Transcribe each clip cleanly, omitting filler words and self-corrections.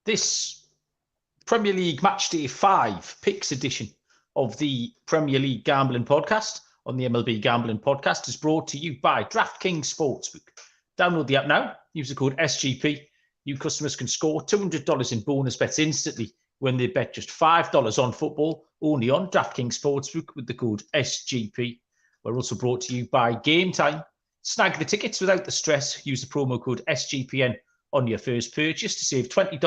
This Premier League Matchday 5 picks edition of the Premier League Gambling Podcast on the MLB Gambling Podcast is brought to you by DraftKings Sportsbook. Download the app now. Use the code SGP. New customers can score $200 in bonus bets instantly when they bet just $5 on football, only on DraftKings Sportsbook with the code SGP. We're also brought to you by Game Time. Snag the tickets without the stress. Use the promo code SGPN on your first purchase to save $20.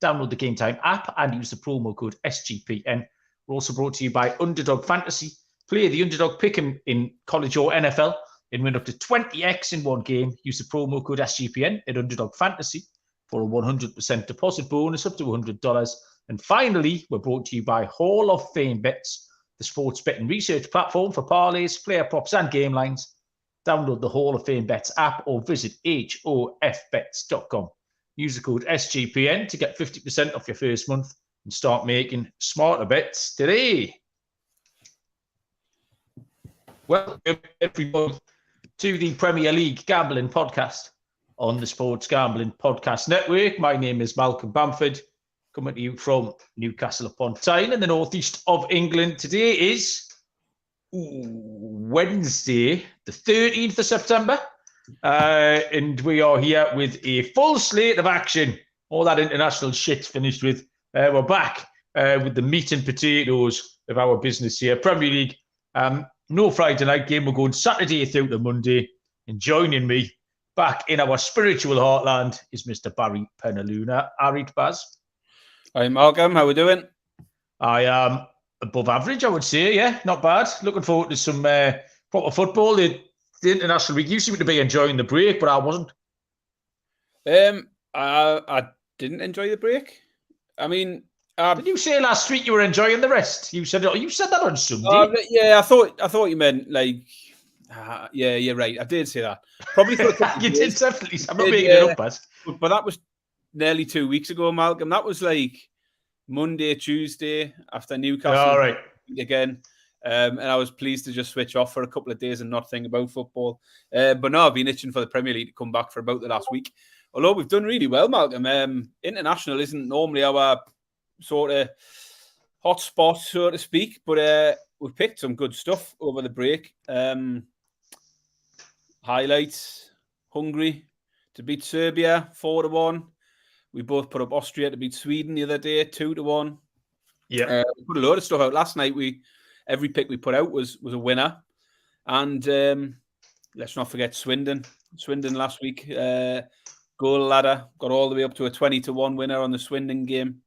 Download the Game Time app and use the promo code SGPN. We're also brought to you by Underdog Fantasy. Play the Underdog Pick'em in college or NFL and win up to 20x in one game. Use the promo code SGPN at Underdog Fantasy for a 100% deposit bonus up to $100. And finally, we're brought to you by Hall of Fame Bets, the sports betting research platform for parlays, player props, and game lines. Download the Hall of Fame Bets app or visit hofbets.com. Use the code SGPN to get 50% off your first month and start making smarter bets today. Welcome, everybody, to the Premier League Gambling Podcast on the Sports Gambling Podcast Network. My name is Malcolm Bamford, coming to you from Newcastle upon Tyne in the northeast of England. Today is Wednesday, the 13th of September, and we are here with a full slate of action. All that international shit finished with. We're back with the meat and potatoes of our business here. Premier League, no Friday night game. We're going Saturday through to Monday, and joining me back in our spiritual heartland is Mr. Barry Penaluna. Arid Baz. Hi, Malcolm. How are we doing? I am above average, I would say. Yeah, not bad. Looking forward to some proper football. The international week. You seem to be enjoying the break, but I wasn't. I didn't enjoy the break. I mean, did you say last week you were enjoying the rest? You said that on Sunday. Yeah, I thought you meant like. Yeah, you're right. I did say that. Probably for a couple you of days. did definitely. I'm not making it up, Baz. But that was nearly 2 weeks ago, Malcolm. That was like Monday, Tuesday after Newcastle. All right. Again. And I was pleased to just switch off for a couple of days and not think about football. But no, I've been itching for the Premier League to come back for about the last week. Although we've done really well, Malcolm. International isn't normally our sort of hot spot, so to speak. But we've picked some good stuff over the break. Highlights: Hungary to beat Serbia 4-1. We both put up Austria to beat Sweden the other day 2-1. Yeah, we put a load of stuff out last night. Every pick we put out was a winner. And let's not forget Swindon. Swindon last week, goal ladder, got all the way up to a 20-1 winner on the Swindon game.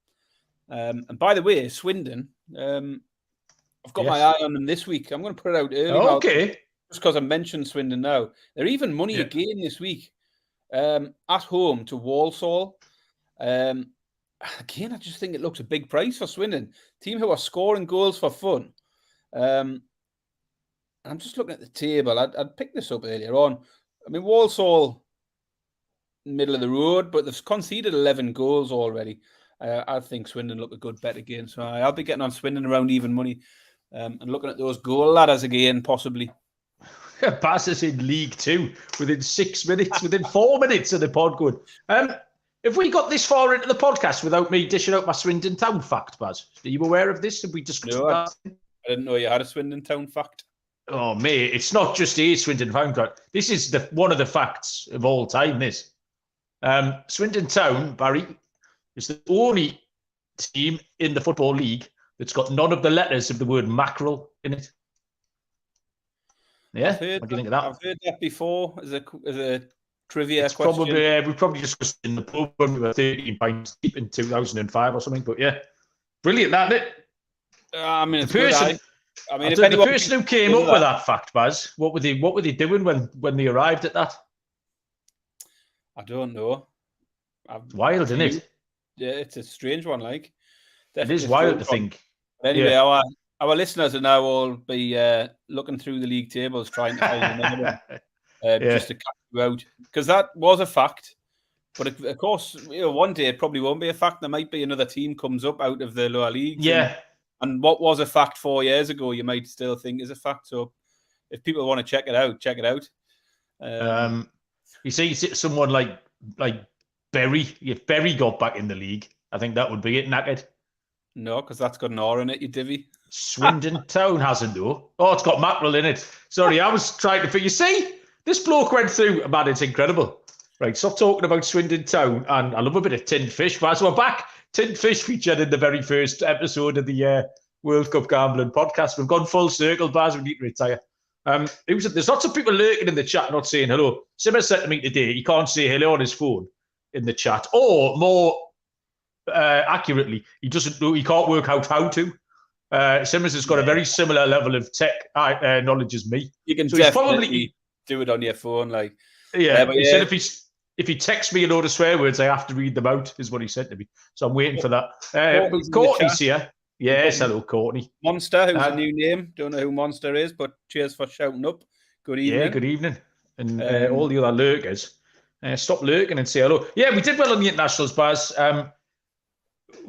And by the way, Swindon, I've got my eye on them this week. I'm going to put it out early. Okay. Just because I mentioned Swindon now. They're even money again this week. At home to Walsall. Again, I just think it looks a big price for Swindon. Team who are scoring goals for fun. I'm just looking at the table. I'd picked this up earlier on. I mean, Walsall, middle of the road, but they've conceded 11 goals already. I think Swindon look a good bet again. So I'll be getting on Swindon around even money and looking at those goal ladders again, possibly. Bass is in League Two within 6 minutes, within 4 minutes of the pod going. Have we got this far into the podcast without me dishing out my Swindon Town fact, Baz? Are you aware of this? Have we discussed that? I didn't know you had a Swindon Town fact. Oh, mate, it's not just a Swindon Town fact. This is one of the facts of all time, this. Swindon Town, Barry, is the only team in the Football League that's got none of the letters of the word mackerel in it. Yeah, what do you think of that? I've heard that before as a trivia it's question. We probably discussed in the pub when we were 13 pints deep in 2005 or something, but yeah. Brilliant, that, isn't it? I mean, the person who came up with that fact, Baz, what were they doing when they arrived at that? I don't know. Wild, isn't it? Yeah, it's a strange one. Like, it is wild to think. Anyway, our listeners will now all be looking through the league tables trying to find another one, just to catch you out, because that was a fact. But of course, one day it probably won't be a fact. There might be another team comes up out of the lower leagues. Yeah. And what was a fact 4 years ago, you might still think is a fact. So if people want to check it out, check it out. You see someone like Berry. If Berry got back in the league, I think that would be it, knackered. No, because that's got an R in it, you divvy. Swindon Town hasn't, though. Oh, it's got mackerel in it. Sorry, I was trying to figure. See, this bloke went through, man, it's incredible. Right, stop talking about Swindon Town, and I love a bit of tinned fish. But as we're back, tinned fish featured in the very first episode of the World Cup Gambling podcast. We've gone full circle, Baz, we need to retire. There's lots of people lurking in the chat not saying hello. Simmer said to me today he can't say hello on his phone in the chat, or more accurately, he doesn't know, he can't work out how to. Simmers has got a very similar level of tech knowledge as me. You can so definitely do it on your phone, like. Yeah, he said if he texts me a load of swear words, I have to read them out, is what he said to me. So I'm waiting for that. Courtney's here. Yes, hello, Courtney. Monster, who's a new name. Don't know who Monster is, but cheers for shouting up. Good evening. Yeah, good evening. And all the other lurkers. Stop lurking and say hello. Yeah, we did well on the internationals, Baz.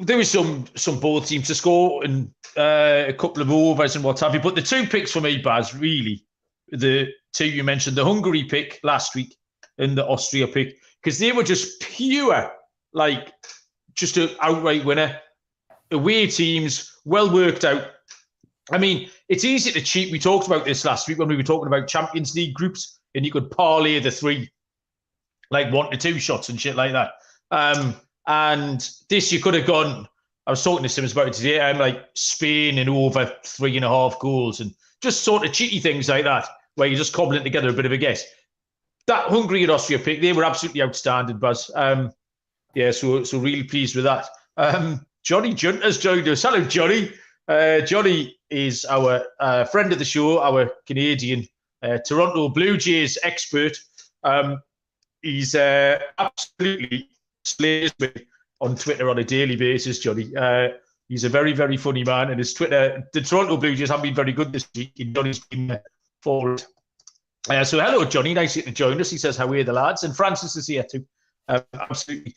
There was some both teams to score and a couple of overs and what have you. But the two picks for me, Baz, really, the two you mentioned, the Hungary pick last week and the Austria pick, because they were just pure, like, just an outright winner. Away teams, well worked out. I mean, it's easy to cheat. We talked about this last week when we were talking about Champions League groups, and you could parlay the three, like 1 to 2 shots and shit like that. And this, you could have gone, I was talking to Simmons about it today, like Spain and over 3.5 goals and just sort of cheaty things like that, where you're just cobbling together a bit of a guess. That Hungary and Austria pick, they were absolutely outstanding, Buzz. Yeah, so really pleased with that. Johnny Junta's joined us. Hello, Johnny. Johnny is our friend of the show, our Canadian Toronto Blue Jays expert. He's absolutely slays me on Twitter on a daily basis, Johnny. He's a very, very funny man. And his Twitter, the Toronto Blue Jays haven't been very good this week. Johnny's been forward. So hello, Johnny. Nice to join us. He says, how are the lads? And Francis is here too. Absolutely.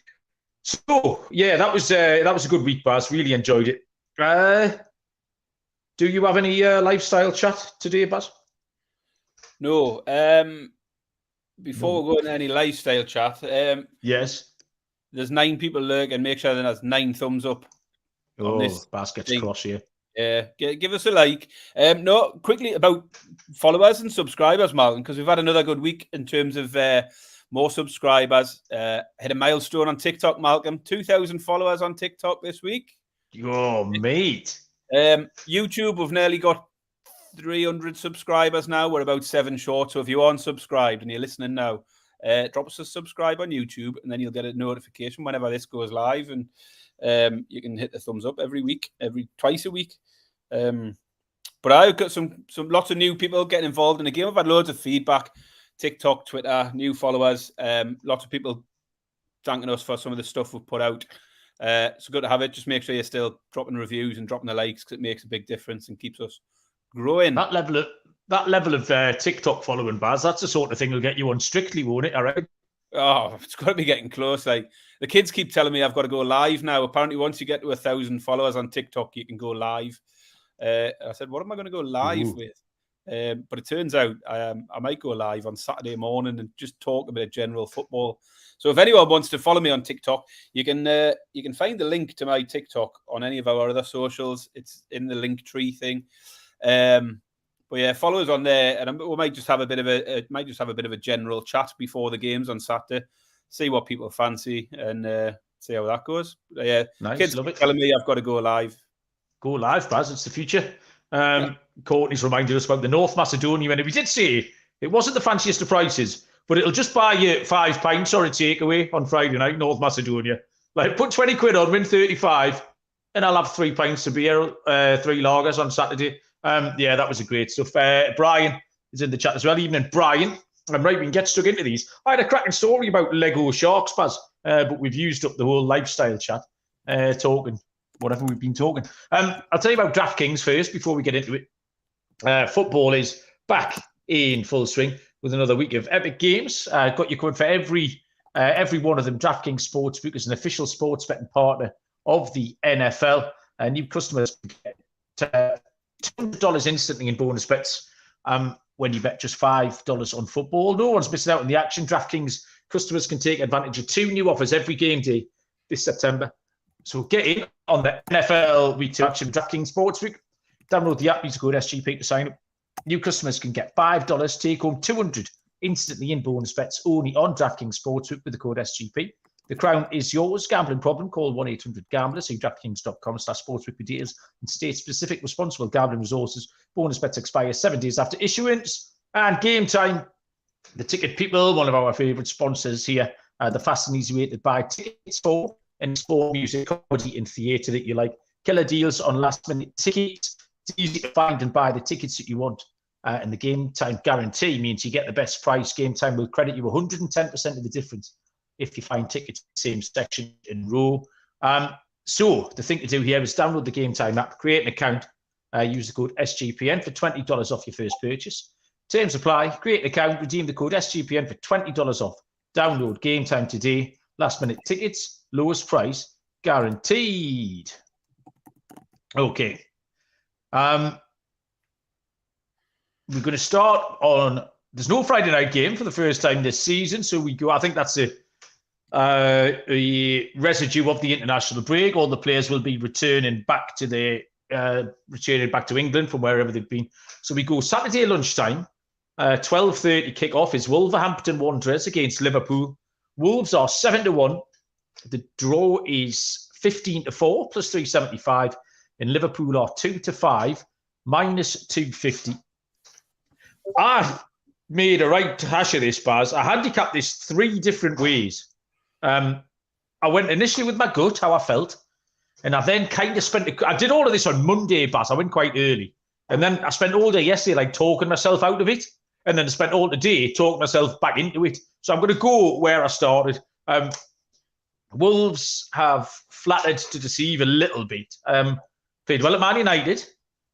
So, yeah, that was a good week, Baz. Really enjoyed it. Do you have any lifestyle chat today, Baz? No. Before we go into any lifestyle chat, yes, there's 9 people lurking. Make sure there's 9 thumbs up. Oh, this basket's cross here. Yeah, give us a like. No, quickly about followers and subscribers, Malcolm, because we've had another good week in terms of more subscribers. Hit a milestone on TikTok, Malcolm. 2,000 followers on TikTok this week. Oh, mate. YouTube, we've nearly got 300 subscribers now. We're about 7 short. So if you aren't subscribed and you're listening now, drop us a subscribe on YouTube, and then you'll get a notification whenever this goes live. And you can hit the thumbs up twice a week. But I've got some lots of new people getting involved in the game. I've had loads of feedback. TikTok, Twitter, new followers, lots of people thanking us for some of the stuff we've put out. It's good to have it. Just make sure you're still dropping reviews and dropping the likes, because it makes a big difference and keeps us growing. That level of TikTok following, Baz, that's the sort of thing that'll get you on Strictly, won't it? All right. Oh, it's got to be getting close. Like, the kids keep telling me I've got to go live now. Apparently, once you get to 1,000 followers on TikTok, you can go live. I said, what am I going to go live with? But it turns out I might go live on Saturday morning and just talk a bit of general football. So if anyone wants to follow me on TikTok, you can find the link to my TikTok on any of our other socials. It's in the link tree thing. But yeah, follow us on there, and we might just have a bit of a general chat before the games on Saturday. See what people fancy and see how that goes. Yeah, nice. Kids Love it. Telling me I've got to go live. Go live, Baz. It's the future. Courtney's reminded us about the North Macedonia, and we did say it wasn't the fanciest of prices, but it'll just buy you 5 pints or a takeaway on Friday night. North Macedonia, like, put 20 quid on, win 35, and I'll have 3 pints of beer, 3 lagers on Saturday. Yeah, that was a great stuff. Brian is in the chat as well. Evening, Brian. I'm right, we can get stuck into these. I had a cracking story about Lego Sharks, Baz, but we've used up the whole lifestyle chat, talking whatever we've been talking. I'll tell you about DraftKings first before we get into it. Football is back in full swing with another week of epic games. Got you covered for every one of them. DraftKings Sportsbook is an official sports betting partner of the NFL. New customers get $200 instantly in bonus bets when you bet just $5 on football. No one's missing out on the action. DraftKings customers can take advantage of 2 new offers every game day this September. So get in on the NFL Week 2 action with DraftKings Sportsbook. Download the app, use the code SGP to sign up. New customers can get $5, take home $200 instantly in bonus bets only on DraftKings Sportsbook with the code SGP. The crown is yours. Gambling problem? Call 1-800-GAMBLER. See DraftKings.com/sportsbook for details and state-specific responsible gambling resources. Bonus bets expire 7 days after issuance. And game time. The Ticket People, one of our favourite sponsors here. The fast and easy way to buy tickets for any sport, music, comedy, and theatre that you like. Killer deals on last-minute tickets. It's easy to find and buy the tickets that you want. And the game time guarantee means you get the best price. Game time will credit you 110% of the difference if you find tickets in the same section in row. So the thing to do here is download the Game Time app, create an account, use the code SGPN for $20 off your first purchase. Terms apply. Create an account, redeem the code SGPN for $20 off. Download Game Time today. Last minute tickets, lowest price guaranteed. Okay. We're going to start on. There's no Friday night game for the first time this season, so we go. I think that's a residue of the international break. All the players will be returning back to England from wherever they've been. So we go Saturday lunchtime, 12:30 kick-off is Wolverhampton Wanderers against Liverpool. Wolves are 7-1. The draw is 15-4 plus 375, and Liverpool are 2-5 minus 250. I made a right hash of this, Baz. I handicapped this 3 different ways. I went initially with my gut, how I felt, and I then kind of I did all of this on Monday, Baz. I went quite early, and then I spent all day yesterday like talking myself out of it, and then I spent all the day talking myself back into it. So I'm going to go where I started. Wolves have flattered to deceive a little bit. Played well at Man United,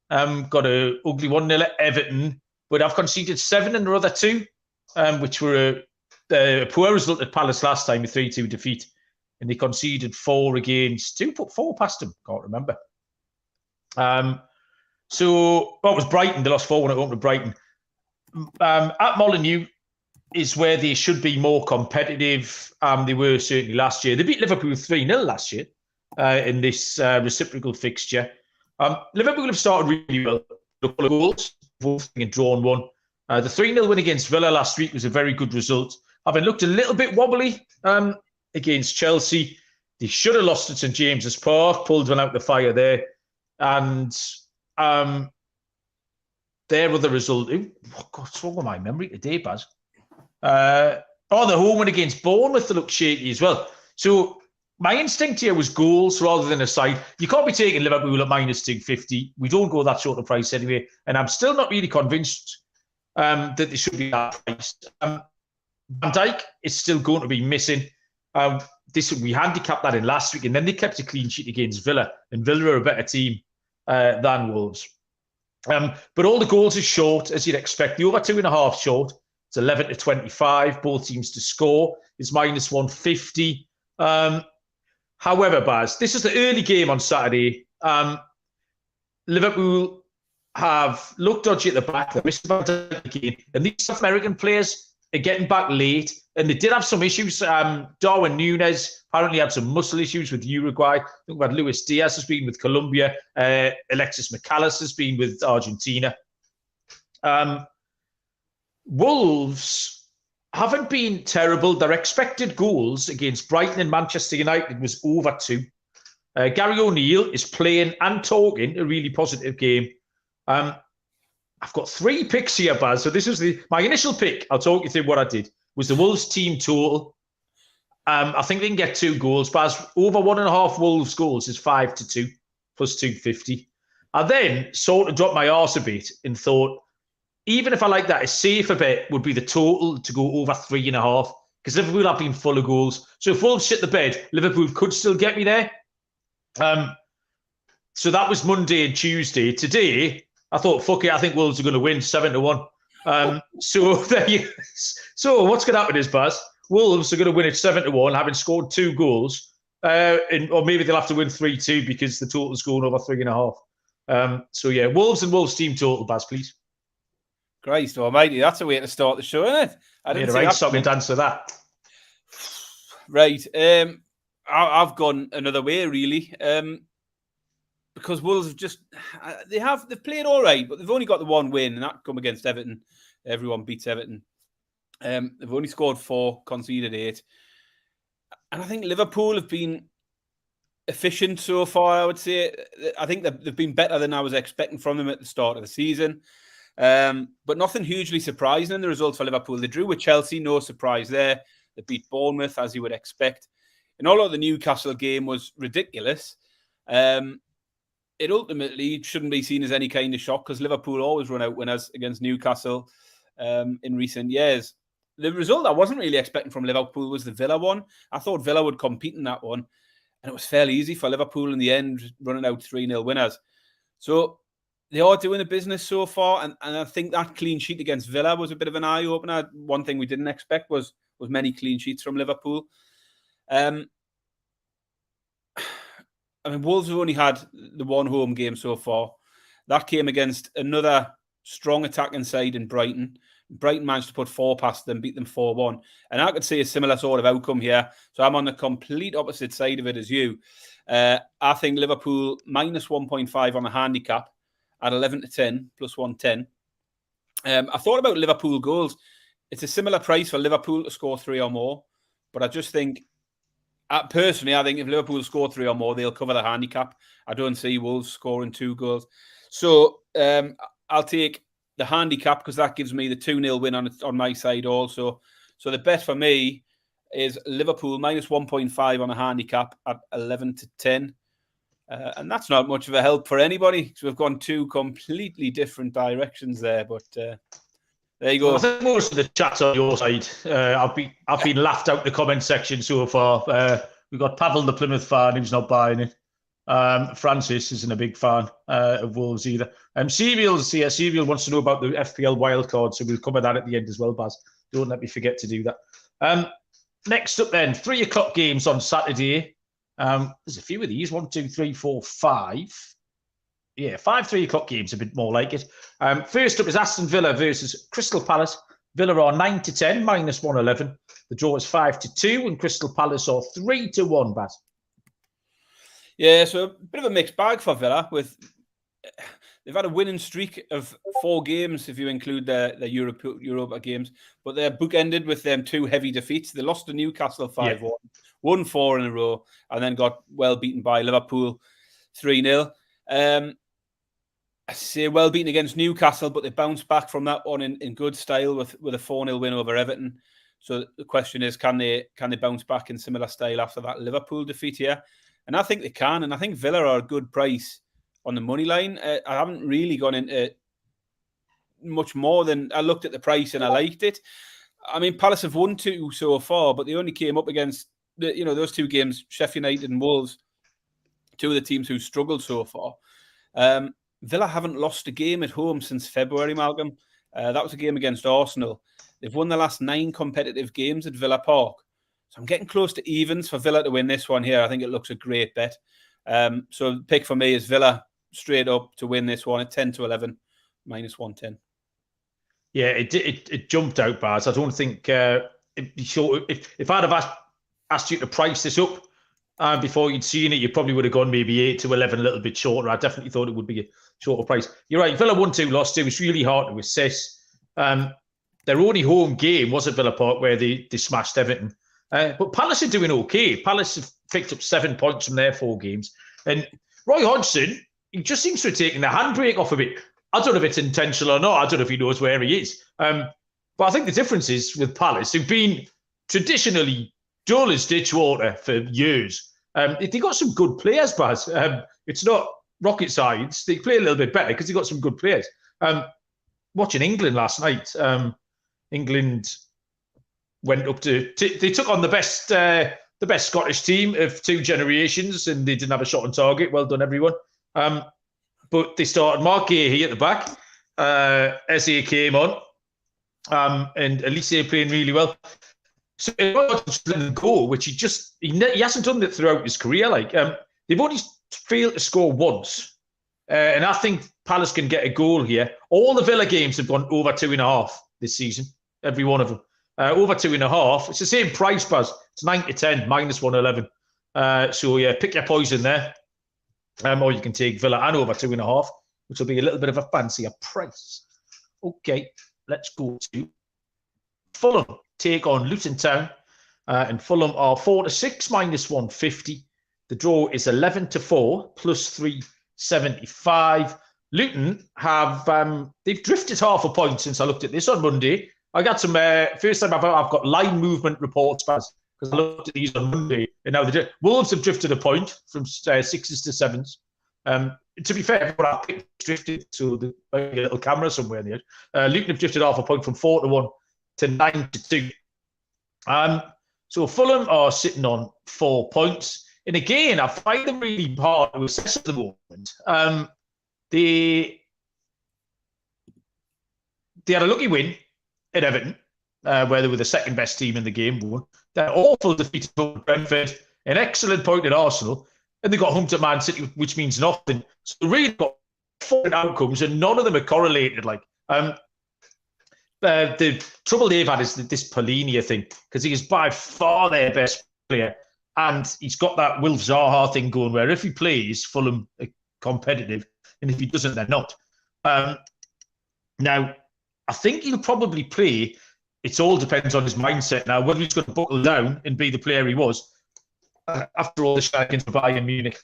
got an ugly 1-0 at Everton, but I've conceded 7 in the other 2, which were a poor result at Palace last time, a 3-2 defeat. And they conceded 4 against 2, put 4 past them, can't remember. So, it was Brighton, they lost 4-1 at home to Brighton. At Molineux is where they should be more competitive. They were certainly last year. They beat Liverpool 3-0 last year in this reciprocal fixture. Liverpool have started really well. A couple of goals, both and drawn 1. The 3-0 win against Villa last week was a very good result. Having looked a little bit wobbly against Chelsea, they should have lost at St James's Park, pulled one out the fire there. And their other result, what's wrong with my memory today, Baz? The home win against Bournemouth looked shaky as well. So my instinct here was goals rather than a side. You can't be taking Liverpool at minus 250. We don't go that sort of price anyway. And I'm still not really convinced that they should be that price. Van Dijk is still going to be missing. We handicapped that in last week, and then they kept a clean sheet against Villa, and Villa are a better team than Wolves. But all the goals are short, as you'd expect. The over 2.5 short. It's 11-25. Both teams to score. It's minus 150. However, Baz, this is the early game on Saturday. Liverpool have looked dodgy at the back. They're missing Van Dijk again, and these South American players are getting back late, and they did have some issues. Darwin Núñez apparently had some muscle issues with Uruguay. I think we had Luis Diaz has been with Colombia. Alexis McAllister has been with Argentina. Wolves haven't been terrible. Their expected goals against Brighton and Manchester United was over 2. Gary O'Neill is playing and talking a really positive game. I've got 3 picks here, Baz. So this was my initial pick. I'll talk you through what I did. Was the Wolves team total. I think they can get 2 goals, Baz. Over 1.5 Wolves goals is 5-2 plus 250. I then sort of dropped my arse a bit and thought, even if I like that, a safer bet would be the total to go over 3.5 because Liverpool have been full of goals. So if Wolves shit the bed, Liverpool could still get me there. So that was Monday and Tuesday. Today, I thought, fuck it, I think Wolves are going to win 7-1. So what's going to happen is, Baz, Wolves are going to win at 7-1, having scored 2 goals. Or maybe they'll have to win 3-2 because the total's going over 3.5. So yeah, Wolves and Wolves team total, Baz, please. Christ almighty, that's a way to start the show, isn't it? I didn't say right song and dance to that. Right. I've gone another way, really, because Wolves have just they've played all right, but they've only got the one win, and that come against Everton. Everyone beats Everton. They've only scored 4, conceded 8, and I think Liverpool have been efficient so far. I would say I think they've been better than I was expecting from them at the start of the season. But nothing hugely surprising in the results for Liverpool. They drew with Chelsea, no surprise there. They beat Bournemouth, as you would expect. And although the Newcastle game was ridiculous, it ultimately shouldn't be seen as any kind of shock because Liverpool always run out winners against Newcastle in recent years. The result I wasn't really expecting from Liverpool was the Villa one. I thought Villa would compete in that one, and it was fairly easy for Liverpool in the end, running out 3-0 winners. So they are doing the business so far, and I think that clean sheet against Villa was a bit of an eye-opener. One thing we didn't expect was many clean sheets from Liverpool. I mean, Wolves have only had the one home game so far. That came against another strong attacking side in Brighton. Brighton managed to put 4 past them, beat them 4-1. And I could see a similar sort of outcome here. So I'm on the complete opposite side of it as you. I think Liverpool minus 1.5 on the handicap at 11-10, plus 110. I thought about Liverpool goals. It's a similar price for Liverpool to score 3 or more. But I just think, personally, I think if Liverpool score 3 or more, they'll cover the handicap. I don't see Wolves scoring 2 goals. So I'll take the handicap because that gives me the 2-0 win on my side also. So the bet for me is Liverpool minus 1.5 on a handicap at 11-10. And that's not much of a help for anybody. So we've gone 2 completely different directions there. But there you go. I think most of the chat's on your side. I've been laughed out the comment section so far. We've got Pavel, the Plymouth fan, who's not buying it. Francis isn't a big fan of Wolves either. Serial's here. Serial wants to know about the FPL wildcard, so we'll cover that at the end as well, Baz. Don't let me forget to do that. Next up then, 3 o'clock games on Saturday. There's a few of these. 1, 2, 3, 4, 5. Yeah, 5 3 o'clock games, a bit more like it. First up is Aston Villa versus Crystal Palace. Villa are 9-10, minus 111. The draw is 5-2, and Crystal Palace are 3-1, Baz. Yeah, so a bit of a mixed bag for Villa. They've had a winning streak of 4 games, if you include the Europa games, but they're bookended with them 2 heavy defeats. They lost to Newcastle 5-1, won 4 in a row, and then got well beaten by Liverpool 3-0. I say well beaten against Newcastle, but they bounced back from that one in good style with a 4-0 win over Everton. So the question is, can they bounce back in similar style after that Liverpool defeat here? And I think they can, and I think Villa are a good price on the money line. I haven't really gone into much more than I looked at the price and I liked it. I mean, Palace have won 2 so far, but they only came up against those 2 games, Sheffield United and Wolves, 2 of the teams who struggled so far. Villa haven't lost a game at home since February, Malcolm. That was a game against Arsenal. They've won the last 9 competitive games at Villa Park. So I'm getting close to evens for Villa to win this one here. I think it looks a great bet. So the pick for me is Villa straight up to win this one at 10-11, minus 110. Yeah, it jumped out, Baz. I don't think if I'd have asked you to price this up before you'd seen it, you probably would have gone maybe 8-11, a little bit shorter. I definitely thought it would be a shorter price. You're right. Villa 1-2 lost. It was really hard to assess. Their only home game was at Villa Park where they smashed Everton. But Palace are doing okay. Palace have picked up 7 points from their 4 games. And Roy Hodgson, he just seems to have taken the handbrake off a bit. I don't know if it's intentional or not. I don't know if he knows where he is. But I think the difference is with Palace, who've been traditionally dull as ditch water for years. They got some good players, Baz. It's not rocket science. They play a little bit better because they got some good players. Watching England last night, England went up to they took on the best Scottish team of 2 generations, and they didn't have a shot on target. Well done, everyone. But they started Mark Gahey at the back. Eze came on, and Elise playing really well. So let them go, which he hasn't done that throughout his career. They've only failed to score once, and I think Palace can get a goal here. All the Villa games have gone over 2.5 this season, every one of them. Over 2.5. It's the same price, Baz. It's 9-10, minus 111. So yeah, pick your poison there. Or you can take Villa and over 2.5, which will be a little bit of a fancier price. Okay, let's go to Fulham. Take on Luton Town. And Fulham are 4-6 minus 150. The draw is 11-4 plus 375. Luton have they've drifted half a point since I looked at this on Monday. I got some first time I've got line movement reports because I looked at these on Monday, and now Wolves have drifted a point from 6s to 7s. To be fair, everyone I picked drifted, so there's a little camera somewhere in there. Luton have drifted half a point from 4-1 to 9-2. So Fulham are sitting on 4 points, and again, I find them really hard to assess at the moment. They had a lucky win at Everton, where they were the second best team in the game. They're awful defeat at Brentford, an excellent point at Arsenal, and they got home to Man City, which means nothing. So they really got 4 outcomes, and none of them are correlated. The trouble they've had is this Polinia thing, because he is by far their best player, and he's got that Wilf Zaha thing going, where if he plays, Fulham are competitive, and if he doesn't, they're not. Now, I think he'll probably play. It all depends on his mindset now, whether he's going to buckle down and be the player he was after all the shenanigans with Bayern Munich,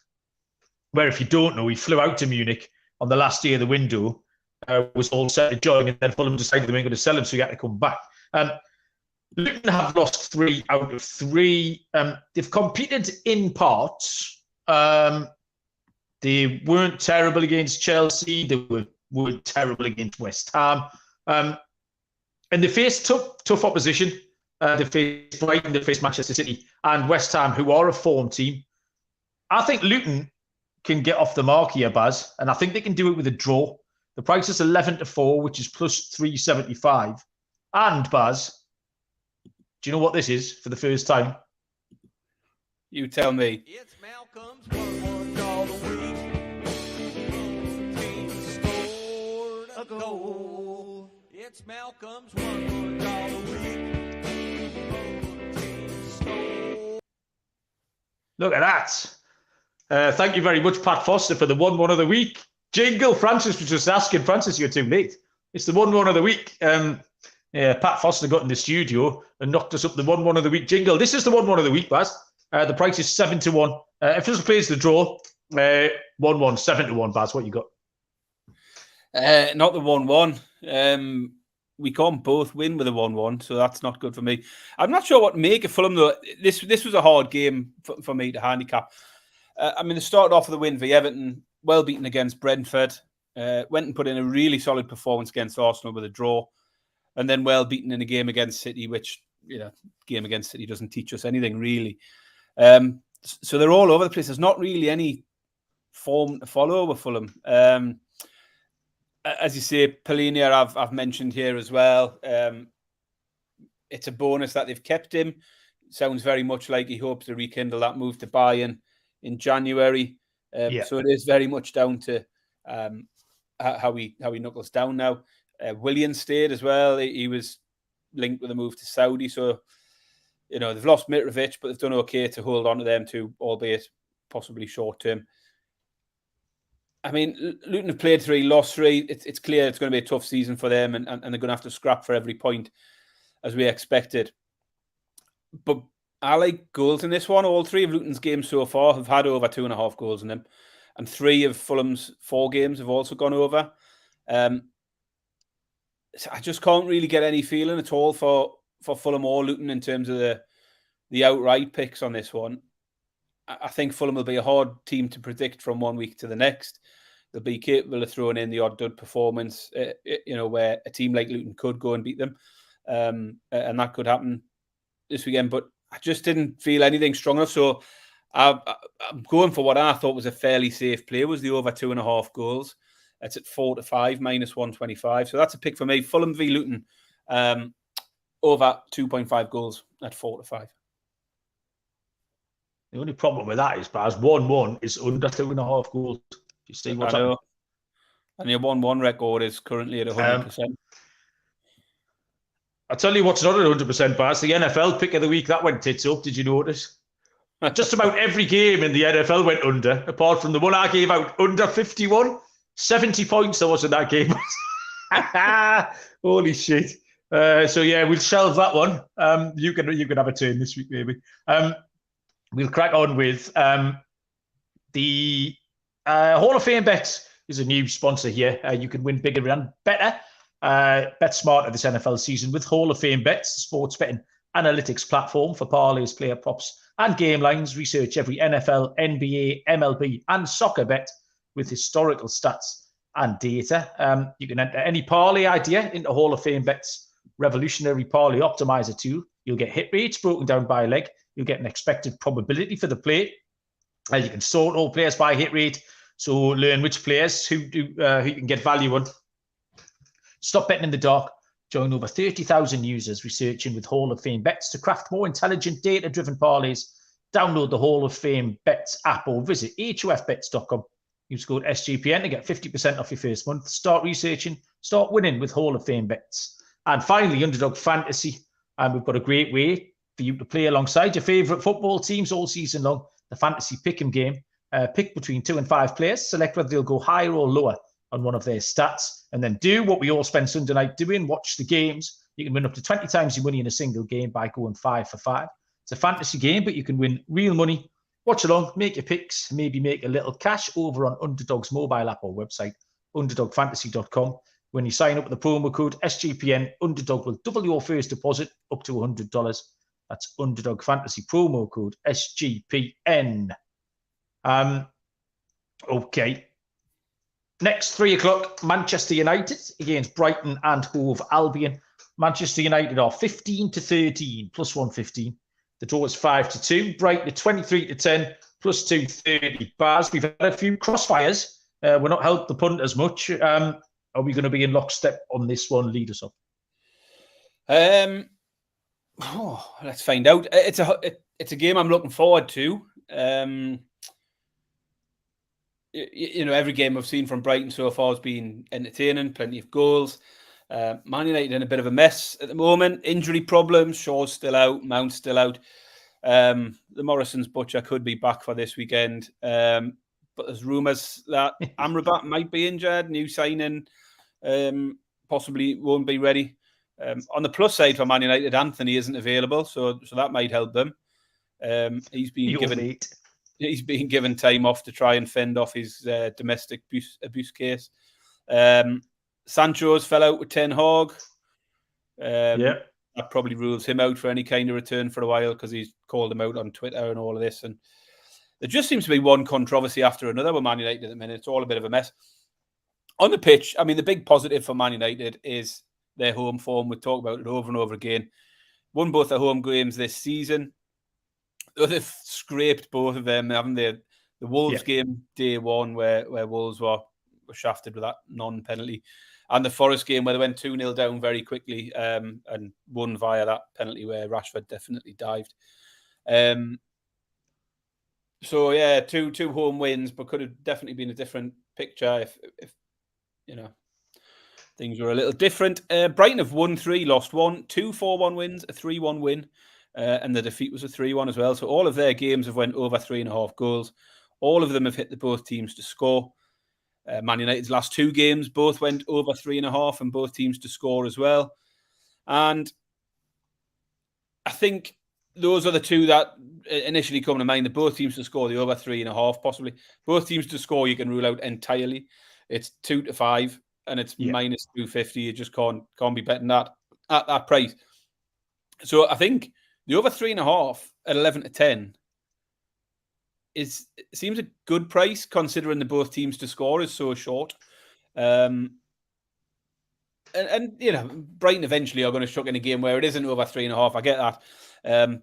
where if you don't know, he flew out to Munich on the last day of the window, was all set to join, and then Fulham decided they weren't going to sell him, so he had to come back. Luton have lost 3 out of 3. They've competed in parts. They weren't terrible against Chelsea. They weren't terrible against West Ham. And they faced tough opposition. They faced Brighton, they faced Manchester City, and West Ham, who are a form team. I think Luton can get off the mark here, Baz, and I think they can do it with a draw. The price is 11-4, which is plus 375. And Baz, do you know what this is for the first time? You tell me. It's Malcolm's $1 scored a goal. It's Malcolm's $1 week. Look at that. Thank you very much, Pat Foster, for the 1-1 of the week. Jingle. Francis was just asking. Francis, you're too late. It's the 1-1 of the week. Pat Foster got in the studio and knocked us up the 1-1 of the week jingle. This is the 1-1 of the week, Baz. The price is 7-1. If this plays the draw, 1-1, 7-1, Baz. What you got? Not the 1-1. We can't both win with a 1-1, so that's not good for me. I'm not sure what to make of Fulham, though. This was a hard game for me to handicap. They started off with a win for Everton, well beaten against Brentford, went and put in a really solid performance against Arsenal with a draw, and then well beaten in a game against City, which, game against City doesn't teach us anything, really. So they're all over the place. There's not really any form to follow with Fulham. As you say, Polinia, I've mentioned here as well. It's a bonus that they've kept him. Sounds very much like he hopes to rekindle that move to Bayern in January. So it is very much down to how he knuckles down now. Willian stayed as well. He was linked with a move to Saudi. So, they've lost Mitrovic, but they've done okay to hold on to them too, albeit possibly short term. Luton have played 3, lost 3. It's clear it's going to be a tough season for them, and they're going to have to scrap for every point, as we expected. But I like goals in this one. All 3 of Luton's games so far have had over 2.5 goals in them, and 3 of Fulham's 4 games have also gone over. So I just can't really get any feeling at all for Fulham or Luton in terms of the outright picks on this one. I think Fulham will be a hard team to predict from one week to the next. They'll be capable of throwing in the odd dud performance, where a team like Luton could go and beat them. And that could happen this weekend. But I just didn't feel anything strong enough. So I'm going for what I thought was a fairly safe play, was the over 2.5 goals. It's at 4-5, minus 125. So that's a pick for me. Fulham v Luton, over 2.5 goals at 4-5. The only problem with that is, Baz, 1-1 is under 2.5 goals. You see what's happening? And your 1-1 record is currently at 100%. I'll tell you what's not at 100%, Baz. The NFL pick of the week, that went tits up. Did you notice? Just about every game in the NFL went under, apart from the one I gave out under 51. 70 points there was in that game. Holy shit. So yeah, we'll shelve that one. You can have a turn this week, maybe. We'll crack on with the Hall of Fame Bets is a new sponsor here. You can win bigger and better. Bet smarter this NFL season with Hall of Fame Bets, the sports betting analytics platform for parlays, player props, and game lines. Research every NFL, NBA, MLB, and soccer bet with historical stats and data. You can enter any parlay idea into Hall of Fame Bets revolutionary parlay optimizer tool. You'll get hit rates broken down by leg. You'll get an expected probability for the play. You can sort all players by hit rate, so learn which players who you can get value on. Stop betting in the dark. Join over 30,000 users researching with Hall of Fame Bets to craft more intelligent, data-driven parlays. Download the Hall of Fame Bets app or visit hofbets.com. Use code SGPN to get 50% off your first month. Start researching, start winning with Hall of Fame Bets. And finally, Underdog Fantasy. And we've got a great way for you to play alongside your favourite football teams all season long. The Fantasy Pick'em game. Pick between 2 and 5 players. Select whether they'll go higher or lower on one of their stats. And then do what we all spend Sunday night doing. Watch the games. You can win up to 20 times your money in a single game by going 5 for 5. It's a fantasy game, but you can win real money. Watch along, make your picks, maybe make a little cash over on Underdog's mobile app or website, underdogfantasy.com. When you sign up with the promo code SGPN, Underdog will double your first deposit up to $100. That's Underdog Fantasy promo code SGPN. Okay. Next, 3 o'clock, Manchester United against Brighton and Hove Albion. Manchester United are 15-13, plus 115. The draw is 5-2. Brighton 23-10, plus 230. Bars, we've had a few crossfires. We're not helped the punt as much. Are we going to be in lockstep on this one? Lead us up. Let's find out. It's a game I'm looking forward to. Every game I've seen from Brighton so far has been entertaining, plenty of goals. Man United in a bit of a mess at the moment. Injury problems. Shaw's still out. Mount's still out. The Morrison's butcher could be back for this weekend. But there's rumours that Amrabat might be injured. New signing possibly won't be ready. On the plus side for Man United, Anthony isn't available, so that might help them. He's being given time off to try and fend off his domestic abuse case. Sancho's fell out with Ten Hag. That probably rules him out for any kind of return for a while because he's called him out on Twitter and all of this. And there just seems to be one controversy after another with Man United at the minute. It's all a bit of a mess. On the pitch, I mean, the big positive for Man United is their home form. We've talked about it over and over again. Won both their home games this season. They've scraped both of them, haven't they? The Wolves game, day one, where Wolves were shafted with that non-penalty. And the Forest game where they went 2-0 down very quickly and won via that penalty where Rashford definitely dived. So, yeah, two home wins, but could have definitely been a different picture if things were a little different. Brighton have won 3, lost 1, 2 4-1 wins, a 3-1 win. And the defeat was a 3-1 as well. So all of their games have went over 3.5 goals. All of them have hit the both teams to score. Man United's last 2 games both went over 3.5 and both teams to score as well. And I think those are the two that initially come to mind. The both teams to score, the over 3.5 possibly. Both teams to score you can rule out entirely. It's 2-5 and it's minus 250. You just can't be betting that at that price. So I think the over 3.5 at 11-10 seems a good price considering the both teams to score is so short. And Brighton eventually are going to shock in a game where it isn't over 3.5. I get that.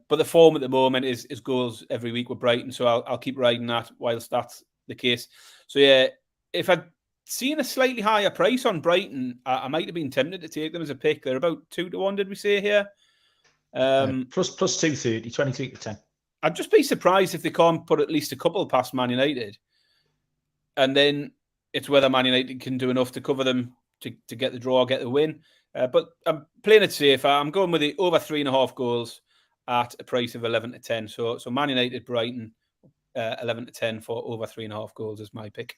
But the form at the moment is goals every week with Brighton. So I'll keep riding that whilst that's the case. So yeah, if I'd seen a slightly higher price on Brighton, I might have been tempted to take them as a pick. They're about 2-1, did we say here? Plus 230, 23-10. I'd just be surprised if they can't put at least a couple past Man United. And then it's whether Man United can do enough to cover them to get the draw, get the win. But I'm playing it safe. I'm going with the over 3.5 goals. at a price of 11 to 10. So Man United, Brighton, 11 to 10 for over 3.5 goals is my pick.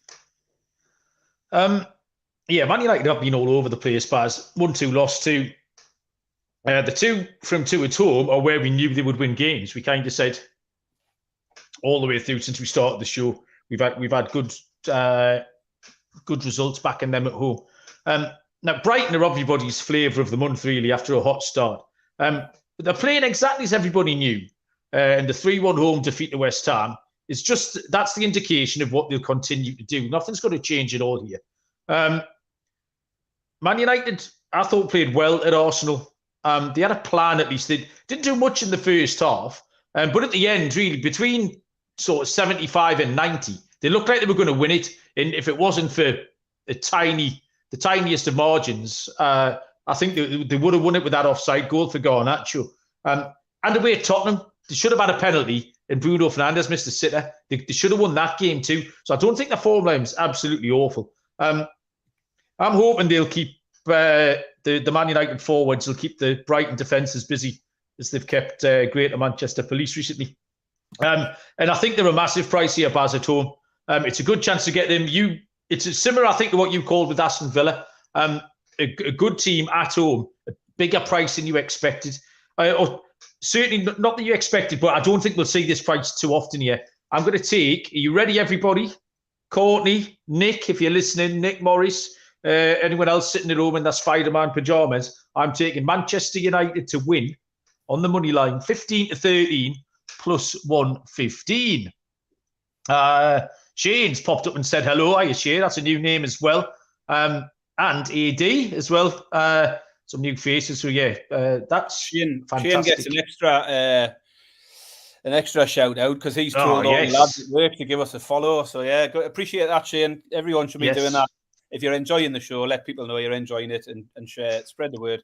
Yeah, Man United have been all over the place, Baz. 1-2 lost to. The 2 from 2 at home are where we knew they would win games. We kind of said all the way through since we started the show, we've had good results backing them at home. Now, Brighton are everybody's flavour of the month, really, after a hot start. But they're playing exactly as everybody knew. And the 3-1 home defeat to West Ham is that's the indication of what they'll continue to do. Nothing's going to change at all here. Man United, I thought, played well at Arsenal. They had a plan, at least. They didn't do much in the first half. But at the end, really, between sort of 75 and 90, they looked like they were going to win it. And if it wasn't for the tiniest of margins, I think they would have won it with that offside goal for Garnacho. And away at Tottenham, they should have had a penalty, and Bruno Fernandes missed a sitter. They should have won that game too. So I don't think the form line's absolutely awful. I'm hoping they'll keep the Man United forwards will keep the Brighton defences busy as they've kept Greater Manchester Police recently. And I think they're a massive price here, Baz, at home. It's a good chance to get them. It's similar, I think, to what you called with Aston Villa. A good team at home, a bigger price than you expected. Or certainly not that you expected, but I don't think we'll see this price too often here. I'm going to take, are you ready, everybody? Courtney, Nick, if you're listening, Nick Morris, anyone else sitting at home in their Spider-Man pyjamas, I'm taking Manchester United to win on the money line, 15 to 13 plus 115. Shane's popped up and said hello. Hiya, Shane. That's a new name as well. And AD as well. Some new faces. So yeah, that's Shane. fantastic. Shane gets an extra shout out because he's told all the lads at work to give us a follow. So yeah, appreciate that, Shane. Everyone should be doing that. If you're enjoying the show, let people know you're enjoying it and share it. Spread the word.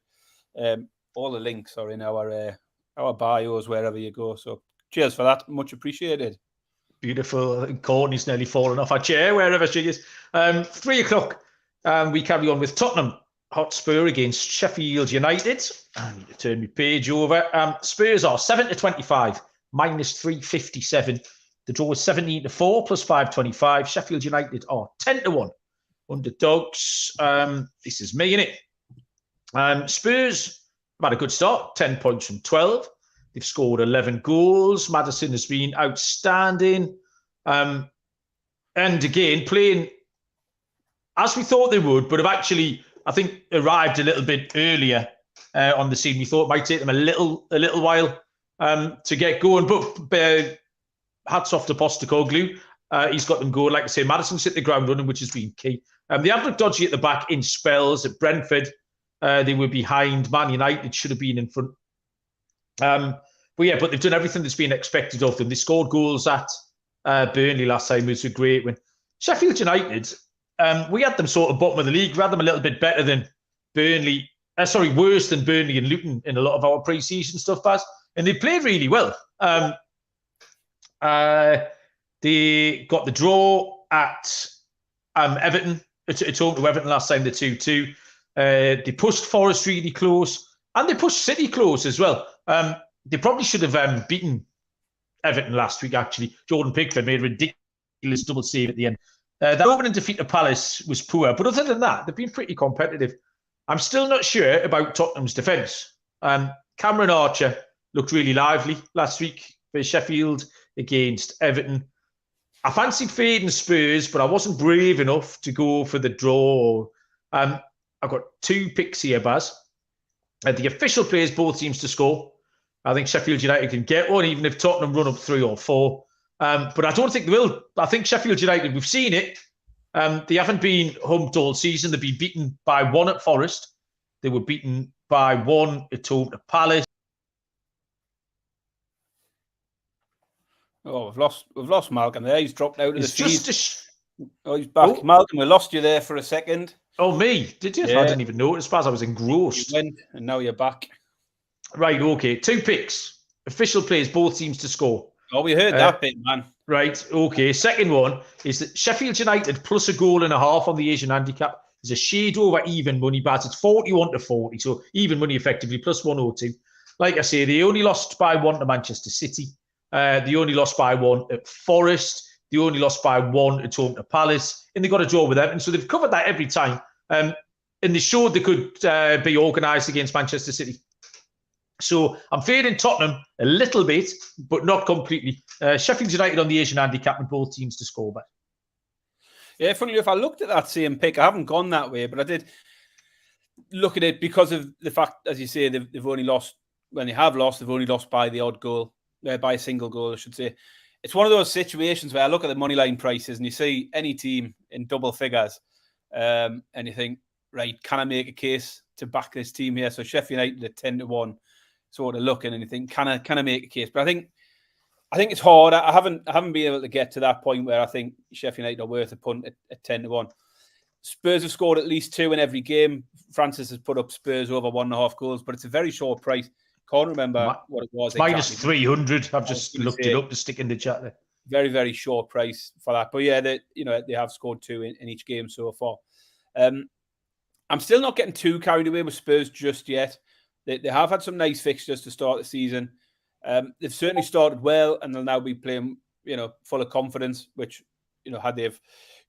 All the links are in our bios wherever you go. So cheers for that. Much appreciated. Beautiful. Courtney's nearly fallen off her chair wherever she is. 3 o'clock. We carry on with Tottenham Hotspur against Sheffield United. I need to turn my page over. Spurs are 7 to 25, minus 357. The draw is 17 to 4, plus 525. Sheffield United are 10 to 1. Underdogs. This is me, innit? Spurs have had a good start, 10 points from 12. They've scored 11 goals. Maddison has been outstanding. And again, playing as we thought they would, but have actually, I think, arrived a little bit earlier on the scene. We thought it might take them a little while to get going. But hats off to Postecoglou. He's got them going. Like I say, Maddison's hit the ground running, which has been key. They have looked dodgy at the back in spells. At Brentford, they were behind. Man United should have been in front. But they've done everything that's been expected of them. They scored goals at Burnley last time. It was a great win. Sheffield United, we had them sort of bottom of the league. We had them a little bit better than Burnley. Worse than Burnley and Luton in a lot of our pre-season stuff, Baz. And they played really well. They got the draw at Everton. It's home to Everton last time, the 2-2. They pushed Forest really close. And they pushed City close as well. They probably should have beaten Everton last week, actually. Jordan Pickford made a ridiculous double save at the end. That opening defeat to Palace was poor. But other than that, they've been pretty competitive. I'm still not sure about Tottenham's defence. Cameron Archer looked really lively last week for Sheffield against Everton. I fancied fading Spurs, but I wasn't brave enough to go for the draw. I've got 2 picks here, Baz. The official plays both teams to score. I think Sheffield United can get one, even if Tottenham run up 3 or 4. But I don't think they will. I think Sheffield United, we've seen it. They haven't been humped all season. They've been beaten by 1 at Forest. They were beaten by 1 at home to Palace. Oh, we've lost Malcolm there. He's dropped out of the feed. He's back. Oh. Malcolm, we lost you there for a second. Oh, me? Did you? Yeah. I didn't even notice, Baz. I was engrossed. You went, and now you're back. Right, okay. 2 picks. Official plays, both teams to score. Oh, we heard that bit, man. Right, okay. Second one is that Sheffield United plus a goal and a half on the Asian handicap is a shade over even money, but it's 41 to 40, so even money effectively, plus 102. like I say, they only lost by 1 to Manchester City. They only lost by 1 at Forest. They only lost by 1 at home to Palace. And they got a draw with Everton. So they've covered that every time. And they showed they could be organised against Manchester City. So I'm fading Tottenham a little bit, but not completely. Sheffield United on the Asian handicap and both teams to score back. Yeah, funnily enough, I looked at that same pick. I haven't gone that way, but I did look at it because of the fact, as you say, they've only lost, when they have lost, they've only lost by the odd goal, by a single goal, I should say. It's one of those situations where I look at the money line prices and you see any team in double figures and you think, right, can I make a case to back this team here? So Sheffield United at 10 to 1, sort of looking and you think, can I make a case? But I think it's hard. I haven't been able to get to that point where I think Sheffield United are worth a punt at 10 to 1. Spurs have scored at least 2 in every game. Francis has put up Spurs over 1.5 goals, but it's a very short price. Can't remember what it was. Minus exactly. 300. I've just looked it up to stick in the chat there. Very, very short price for that. But yeah, they have scored 2 in each game so far. I'm still not getting too carried away with Spurs just yet. They have had some nice fixtures to start the season. They've certainly started well, and they'll now be playing, full of confidence, which, had they've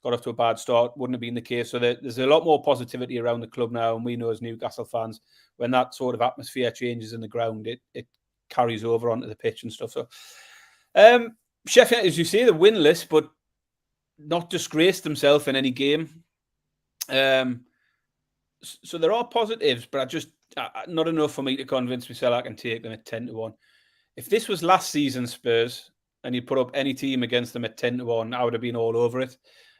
got off to a bad start, wouldn't have been the case. So there's a lot more positivity around the club now, and we know as Newcastle fans, when that sort of atmosphere changes in the ground, it carries over onto the pitch and stuff. So Sheffield, as you say, they're winless, but not disgraced themselves in any game. So there are positives, but not enough for me to convince myself I can take them at 10 to 1. If this was last season's Spurs and you put up any team against them at 10 to 1, I would have been all over it.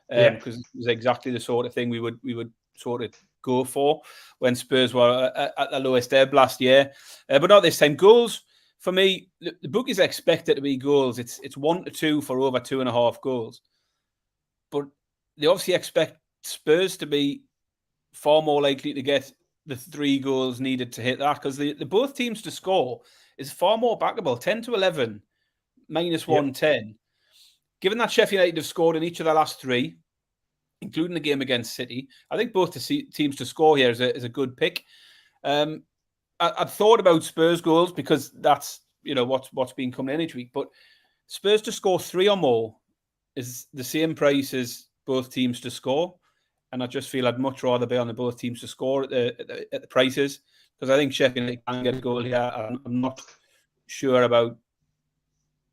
Because it was exactly the sort of thing we would sort of go for when Spurs were at the lowest ebb last year. But not this time. Goals, for me, the bookies expect it to be goals. It's 1 to 2 for over 2.5 goals. But they obviously expect Spurs to be far more likely to get the 3 goals needed to hit that, because the both teams to score is far more backable. 10 to 11, minus 110. Given that Sheffield United have scored in each of their last 3, including the game against City, I think both the teams to score here is a good pick. I've thought about Spurs goals because that's what's been coming in each week. But Spurs to score 3 or more is the same price as both teams to score, and I just feel I'd much rather be on the both teams to score at the prices, because I think Sheffield United can get a goal here. I'm not sure about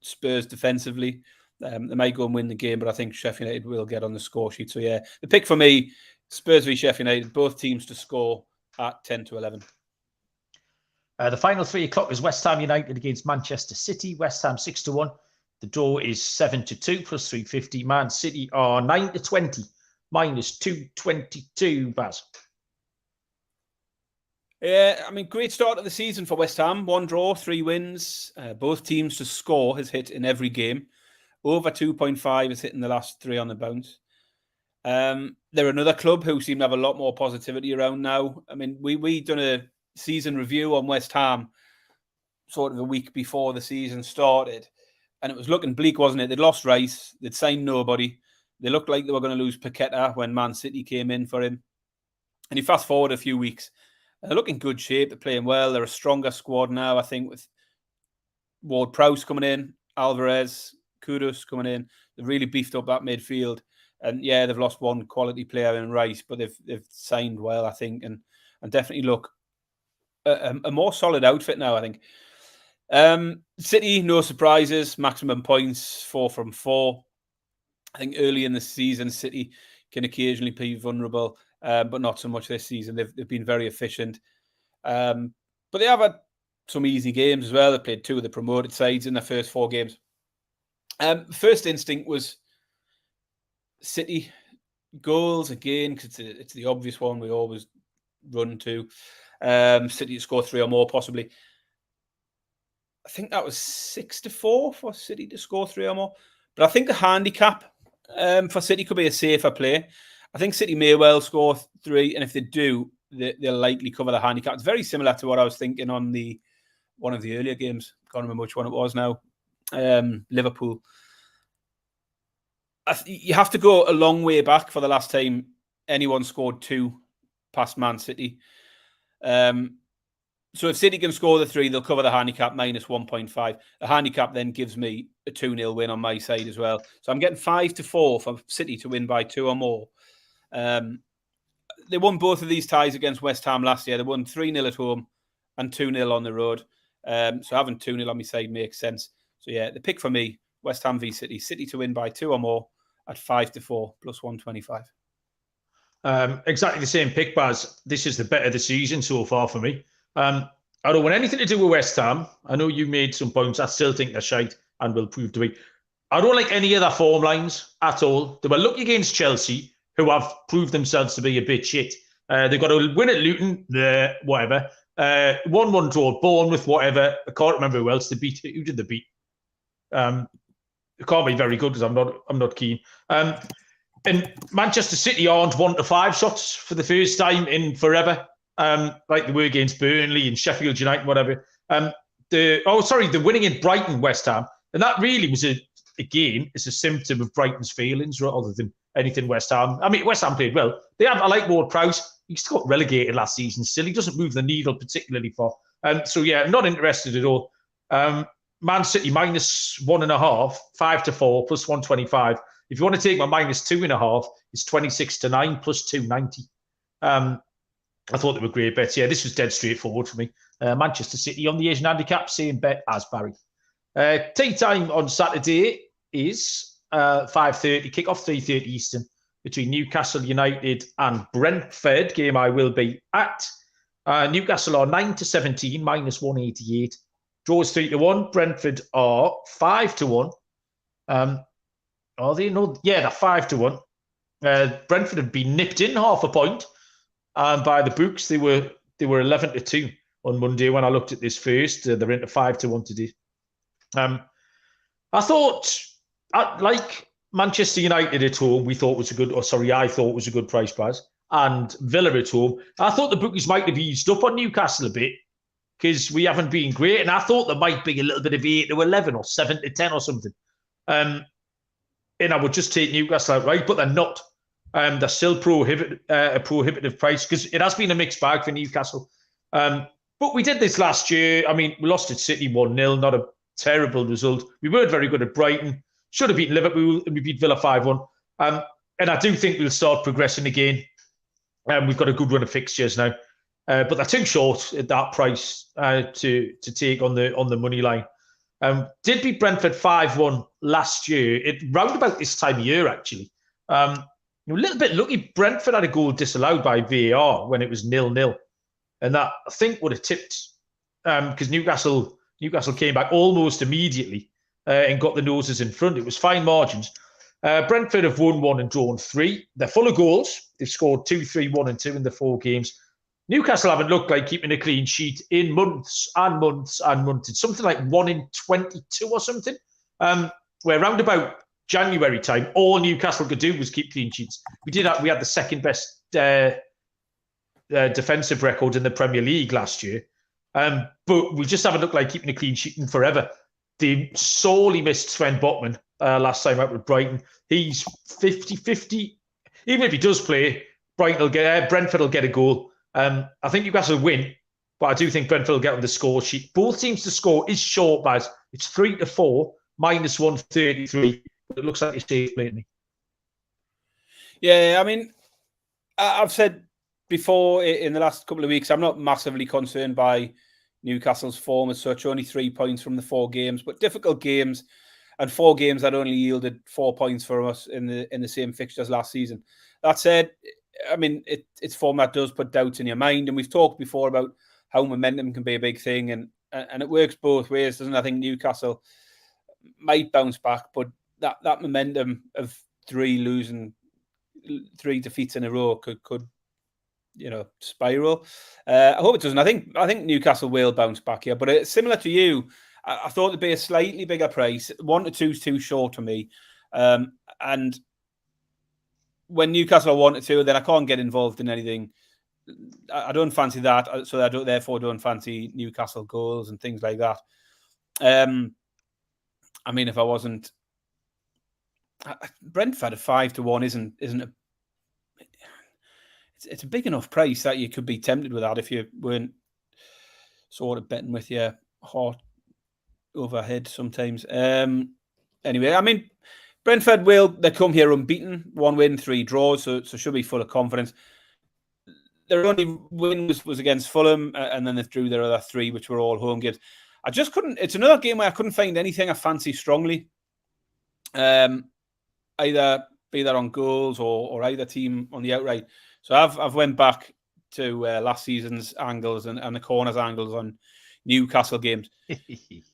Spurs defensively. They might go and win the game, but I think Sheffield United will get on the score sheet. So yeah, the pick for me, Spurs v Sheffield United, both teams to score at 10 to 11. The final 3 o'clock is West Ham United against Manchester City. West Ham 6 to 1. The draw is 7 to 2 plus 350. Man City are 9 to 20 minus 222. Baz. Yeah, I mean, great start of the season for West Ham. 1 draw, 3 wins. Both teams to score has hit in every game. Over 2.5 is hitting the last 3 on the bounce. They're another club who seem to have a lot more positivity around now. I mean, we done a season review on West Ham sort of a week before the season started, and it was looking bleak, wasn't it? They'd lost Rice, they'd signed nobody. They looked like they were going to lose Paqueta when Man City came in for him. And you fast forward a few weeks, they're looking good shape, they're playing well, they're a stronger squad now, I think, with Ward-Prowse coming in, Alvarez, Kudus coming in. They've really beefed up that midfield. And yeah, they've lost one quality player in Rice, but they've signed well, I think, and definitely look a more solid outfit now, I think. City, no surprises, maximum points, 4 from 4. I think early in the season, City can occasionally be vulnerable, but not so much this season. They've been very efficient. But they have had some easy games as well. They played 2 of the promoted sides in their first 4 games. First instinct was City goals again, because it's the obvious one we always run to. City to score 3 or more, possibly. I think that was 6 to 4 for City to score 3 or more. But I think the handicap for City could be a safer play. I think City may well score 3, and if they do, they'll likely cover the handicap. It's very similar to what I was thinking on one of the earlier games. Can't remember which one it was now. Liverpool. You have to go a long way back for the last time anyone scored 2 past Man City. So if City can score the 3, they'll cover the handicap minus 1.5. The handicap then gives me a 2-0 win on my side as well. So I'm getting 5-4 for City to win by 2 or more. They won both of these ties against West Ham last year. They won 3-0 at home and 2-0 on the road. So having 2-0 on my side makes sense. So yeah, the pick for me, West Ham v City. City to win by 2 or more at 5-4 plus 125. Exactly the same pick, Baz. This is the bet of the season so far for me. I don't want anything to do with West Ham. I know you made some points. I still think they're shite and will prove to be. I don't like any of their form lines at all. They were lucky against Chelsea, who have proved themselves to be a bit shit. They've got to win at Luton, whatever. 1-1 draw, Bournemouth, whatever. I can't remember who else they beat. Who did they beat? It can't be very good because I'm not keen. And Manchester City aren't 1-5 shots for the first time in forever, like they were against Burnley and Sheffield United, whatever. They're winning in Brighton, West Ham, and that really was a symptom of Brighton's failings rather than anything West Ham. I mean, West Ham played well. I like Ward-Prowse. He still got relegated last season. Still, he doesn't move the needle particularly far. So yeah, not interested at all. Man City minus 1.5, 5-4 plus 125. If you want to take my minus 2.5, it's 26-9 plus 290. I thought they were great bets. Yeah, this was dead straightforward for me. Manchester City on the Asian handicap, same bet as Barry. Tea time on Saturday is 5:30, kick-off 3:30 Eastern between Newcastle United and Brentford. Game I will be at. Newcastle are 9-17, minus 188. Draws 3-1. Brentford are 5-1. Are they? No, yeah, they're 5-1. Brentford have been nipped in half a point by the books. They were 11-2 on Monday when I looked at this first. They're into 5-1 today. I thought, like Manchester United at home, I thought was a good price, Baz, and Villa at home. I thought the bookies might have eased up on Newcastle a bit because we haven't been great, and I thought there might be a little bit of 8-11 or 7-10 or something. And I would just take Newcastle outright, but they're not. They're still a prohibitive price because it has been a mixed bag for Newcastle. But we did this last year. I mean, we lost at City 1-0, not a terrible result. We weren't very good at Brighton. Should have beaten Liverpool, and we beat Villa 5-1. And I do think we'll start progressing again. We've got a good run of fixtures now. But they're too short at that price to take on the money line. Did beat Brentford 5-1 last year. Round about this time of year, actually. A little bit lucky. Brentford had a goal disallowed by VAR when it was 0-0. And that, I think, would have tipped because Newcastle came back almost immediately and got the noses in front. It was fine margins. Brentford have won 1 and drawn 3. They're full of goals. They've scored 2, 3, 1 and 2 in the 4 games. Newcastle haven't looked like keeping a clean sheet in months and months and months. It's something like 1 in 22 or something. Where around about January time, all Newcastle could do was keep clean sheets. We had the second best defensive record in the Premier League last year. But we just haven't looked like keeping a clean sheet in forever. They sorely missed Sven Botman last time out with Brighton. He's 50-50. Even if he does play, Brentford will get a goal. I think Newcastle will win, but I do think Brentford will get on the score sheet. Both teams to score is short, Baz. It's 3-4, minus 133. It looks like it's safe blatantly. Yeah, I mean, I've said before in the last couple of weeks, I'm not massively concerned by Newcastle's form as such. Only 3 points from the 4 games, but difficult games, and 4 games that only yielded 4 points for us in the same fixtures last season. That said, I mean, it's form that does put doubts in your mind, and we've talked before about how momentum can be a big thing, and it works both ways, doesn't it? I think Newcastle might bounce back, but that momentum of 3 defeats in a row could spiral. I hope it doesn't. I think Newcastle will bounce back here, but similar to you, I thought it'd be a slightly bigger price. 1-2 is too short for me, and when Newcastle are 1-2, then I can't get involved in anything. I don't fancy that, so I therefore don't fancy Newcastle goals and things like that. I mean, if I wasn't, Brentford at 5-1 isn't a. It's a big enough price that you could be tempted with that if you weren't sort of betting with your heart overhead sometimes. Anyway, I mean, Brentford they come here unbeaten, 1 win, 3 draws, so should be full of confidence. Their only win was against Fulham, and then they drew their other 3, which were all home games. I just couldn't. It's another game where I couldn't find anything I fancy strongly. Either be that on goals or either team on the outright. So I've went back to last season's angles and the corners angles on Newcastle games.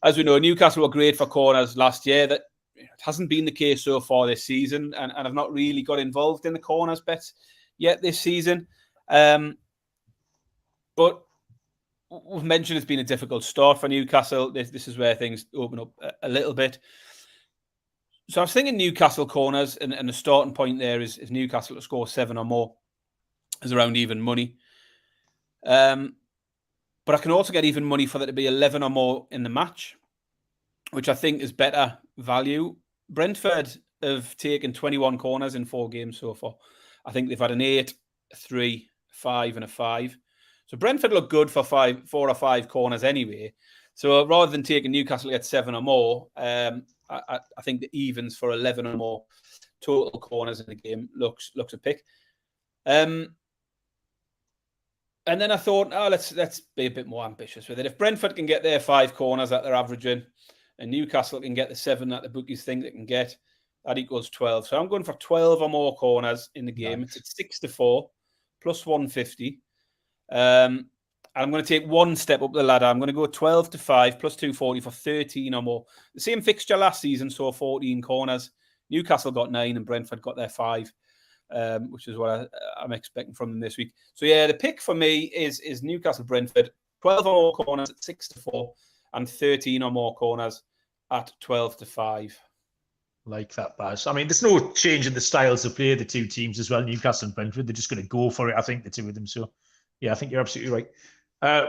As we know, Newcastle were great for corners last year. That it hasn't been the case so far this season, and I've not really got involved in the corners bets yet this season. But we've mentioned it's been a difficult start for Newcastle. This is where things open up a little bit. So I was thinking Newcastle corners, and the starting point there is Newcastle to score 7 or more is around even money. But I can also get even money for that to be 11 or more in the match, which I think is better value. Brentford have taken 21 corners in 4 games so far. I think they've had an 8, 3, 5 and a 5. So Brentford look good for 4 or 5 corners anyway. So rather than taking Newcastle to get 7 or more, I think the evens for 11 or more total corners in the game looks a pick. And then I thought, let's be a bit more ambitious with it. If Brentford can get their 5 corners that they're averaging, and Newcastle can get the 7 that the bookies think they can get, that equals 12. So I'm going for 12 or more corners in the game. Nice. It's at 6-4 plus 150. And I'm going to take one step up the ladder. I'm going to go 12-5 plus 240 for 13 or more. The same fixture last season saw 14 corners. Newcastle got 9 and Brentford got their 5, which is what I'm expecting from them this week. So yeah, the pick for me is Newcastle Brentford, 12 or more corners at 6-4 and 13 or more corners at 12-5. Like that, Baz. I mean, there's no change in the styles of play, the two teams as well, Newcastle and Brentford. They're just going to go for it, I think, the two of them. So yeah, I think you're absolutely right.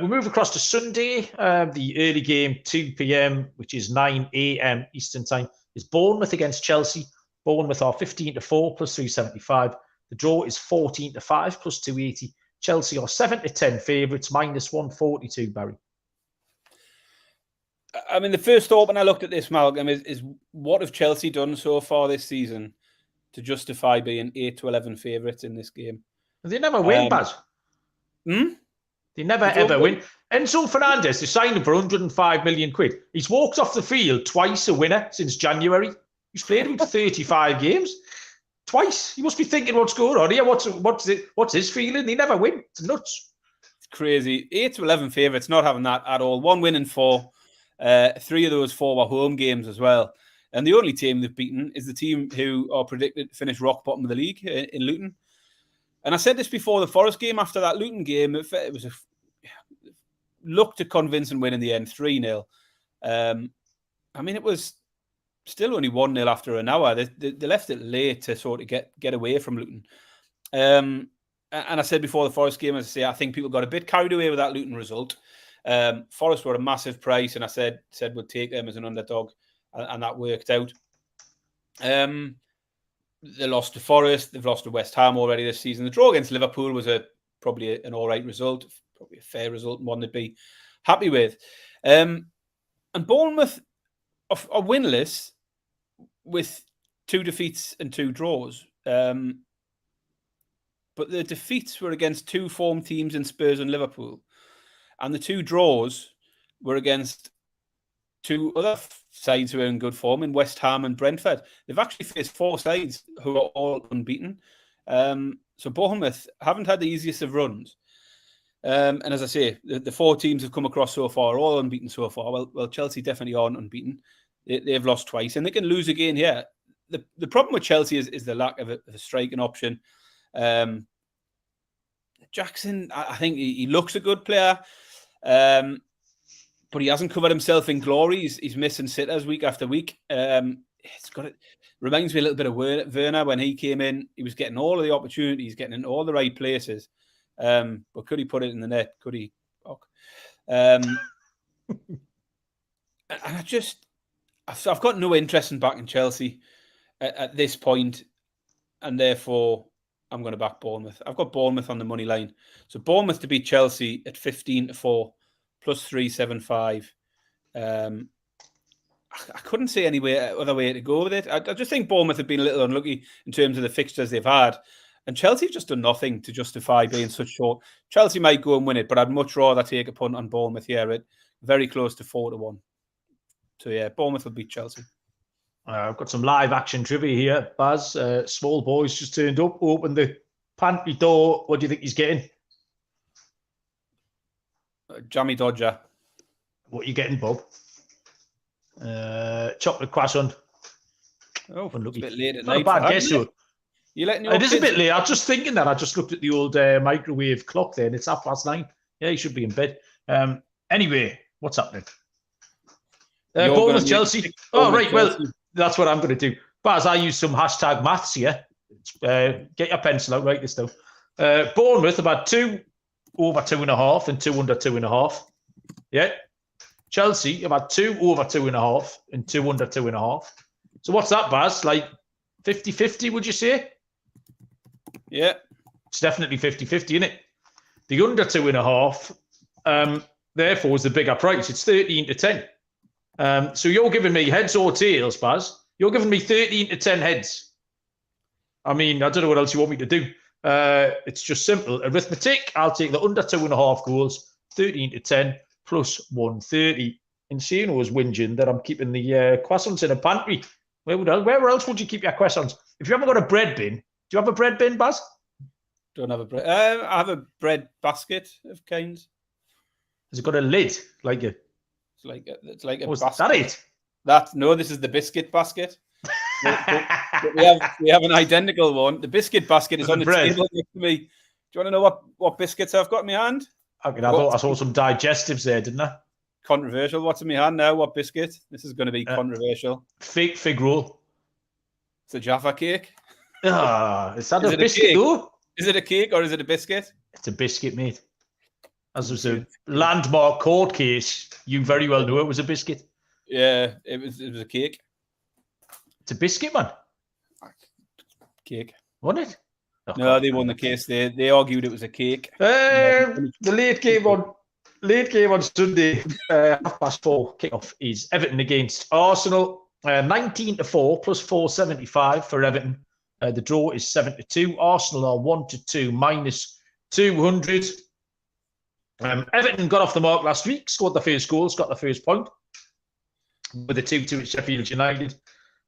We move across to Sunday. The early game, 2 p.m., which is 9 a.m. Eastern time, is Bournemouth against Chelsea. Bournemouth are 15-4 plus 375. The draw is 14-5 plus 280. Chelsea are 7-10 favourites, minus 142, Barry. I mean, the first thought when I looked at this, Malcolm, is what have Chelsea done so far this season to justify being 8-11 favourites in this game? They never win, Baz. They never, ever win. Enzo Fernandez, they signed him for 105 million quid. He's walked off the field twice a winner since January. He's played about 35 games. Twice. He must be thinking what's going on here. What's his feeling? They never win. It's nuts. It's crazy. 8-11 favourites, not having that at all. 1 win in 4. 3 of those 4 were home games as well. And the only team they've beaten is the team who are predicted to finish rock bottom of the league in Luton. And I said this before the Forest game. After that Luton game, it was looked a convincing win in the end, 3-0. I mean, it was still only 1-0 after an hour. They left it late to sort of get away from Luton. And I said before the Forest game, as I say, I think people got a bit carried away with that Luton result. Forest were a massive price, and I said we'd take them as an underdog, and that worked out. They lost to Forest. They've lost to West Ham already this season. The draw against Liverpool was probably an all right result, probably a fair result, and one they'd be happy with. And Bournemouth are winless with 2 defeats and 2 draws. But the defeats were against 2 form teams in Spurs and Liverpool. And the 2 draws were against 2 other sides who are in good form in West Ham and Brentford. They've actually faced 4 sides who are all unbeaten. So Bournemouth haven't had the easiest of runs. And as I say, the 4 teams have come across so far are all unbeaten so far. Well, Chelsea definitely aren't unbeaten. They've lost twice, and they can lose again here. The problem with Chelsea is the lack of a striking option. Jackson, I think he looks a good player. But he hasn't covered himself in glory. He's missing sitters week after week. Reminds me a little bit of Werner when he came in. He was getting all of the opportunities, getting in all the right places. But could he put it in the net? Could he? And I've got no interest in backing Chelsea at this point, and therefore I'm going to back Bournemouth. I've got Bournemouth on the money line. So Bournemouth to beat Chelsea at 15-4 plus 375. I couldn't see any other way to go with it. I just think Bournemouth have been a little unlucky in terms of the fixtures they've had. And Chelsea have just done nothing to justify being such short. Chelsea might go and win it, but I'd much rather take a punt on Bournemouth here at very close to 4-1. So, yeah, Bournemouth will beat Chelsea. I've got some live action trivia here, Baz. Small boys just turned up, opened the pantry door. What do you think he's getting? Jammy Dodger. What are you getting, Bob? Chocolate croissant. Oh, unlucky. It's a bit late at Not night. a bad guess, though. You letting your It is a kids- bit late. I was just thinking that. I just looked at the old microwave clock there, and it's 9:30. Yeah, you should be in bed. Anyway, what's happening? You're Bournemouth, gonna Chelsea. make Oh, Bournemouth, right. Well, Chelsea. that's what I'm going to do. Baz, I use some hashtag maths here. Get your pencil out, write this down. Bournemouth about 2 over 2.5 and 2 under 2.5. Yeah. Chelsea about 2 over 2.5 and 2 under 2.5. So what's that, Baz? Like 50-50, would you say? Yeah. It's definitely 50-50, isn't it? The under 2.5, therefore, is the bigger price. It's 13-10. So you're giving me heads or tails, Baz. You're giving me 13-10 heads. I mean, I don't know what else you want me to do. It's just simple arithmetic. I'll take the under 2.5 goals, 13-10 plus 130. And Shane was whinging that I'm keeping the croissants in a pantry. Where else would you keep your croissants? If you haven't got a bread bin, do you have a bread bin, Baz? Don't have a bread. I have a bread basket of kinds. Has it got a lid? Like a... It's like a Was basket. that it? No, this is the biscuit basket. But we have an identical one. The biscuit basket is With on the the bread. table next to me. Do you want to know what biscuits I've got in my hand? I thought I saw some digestives there, didn't I? Controversial. What's in my hand now? What biscuit? This is going to be controversial. Fig roll. It's a Jaffa cake. Is that Is a it a biscuit cake? though? Is it a cake or is it a biscuit? It's a biscuit, mate. As was a landmark court case, you very well know it was a biscuit. Yeah, it was a cake. It's a biscuit, man. Cake. Wasn't it? Oh, No, God. they won the case. They argued it was a cake. The late game on Sunday, 4:30 kickoff is Everton against Arsenal. 19-4 plus 475 for Everton. The draw is 7-2. Arsenal are 1-2 minus 200. Everton got off the mark last week, scored the first goals, got the first point with a 2-2 at Sheffield United.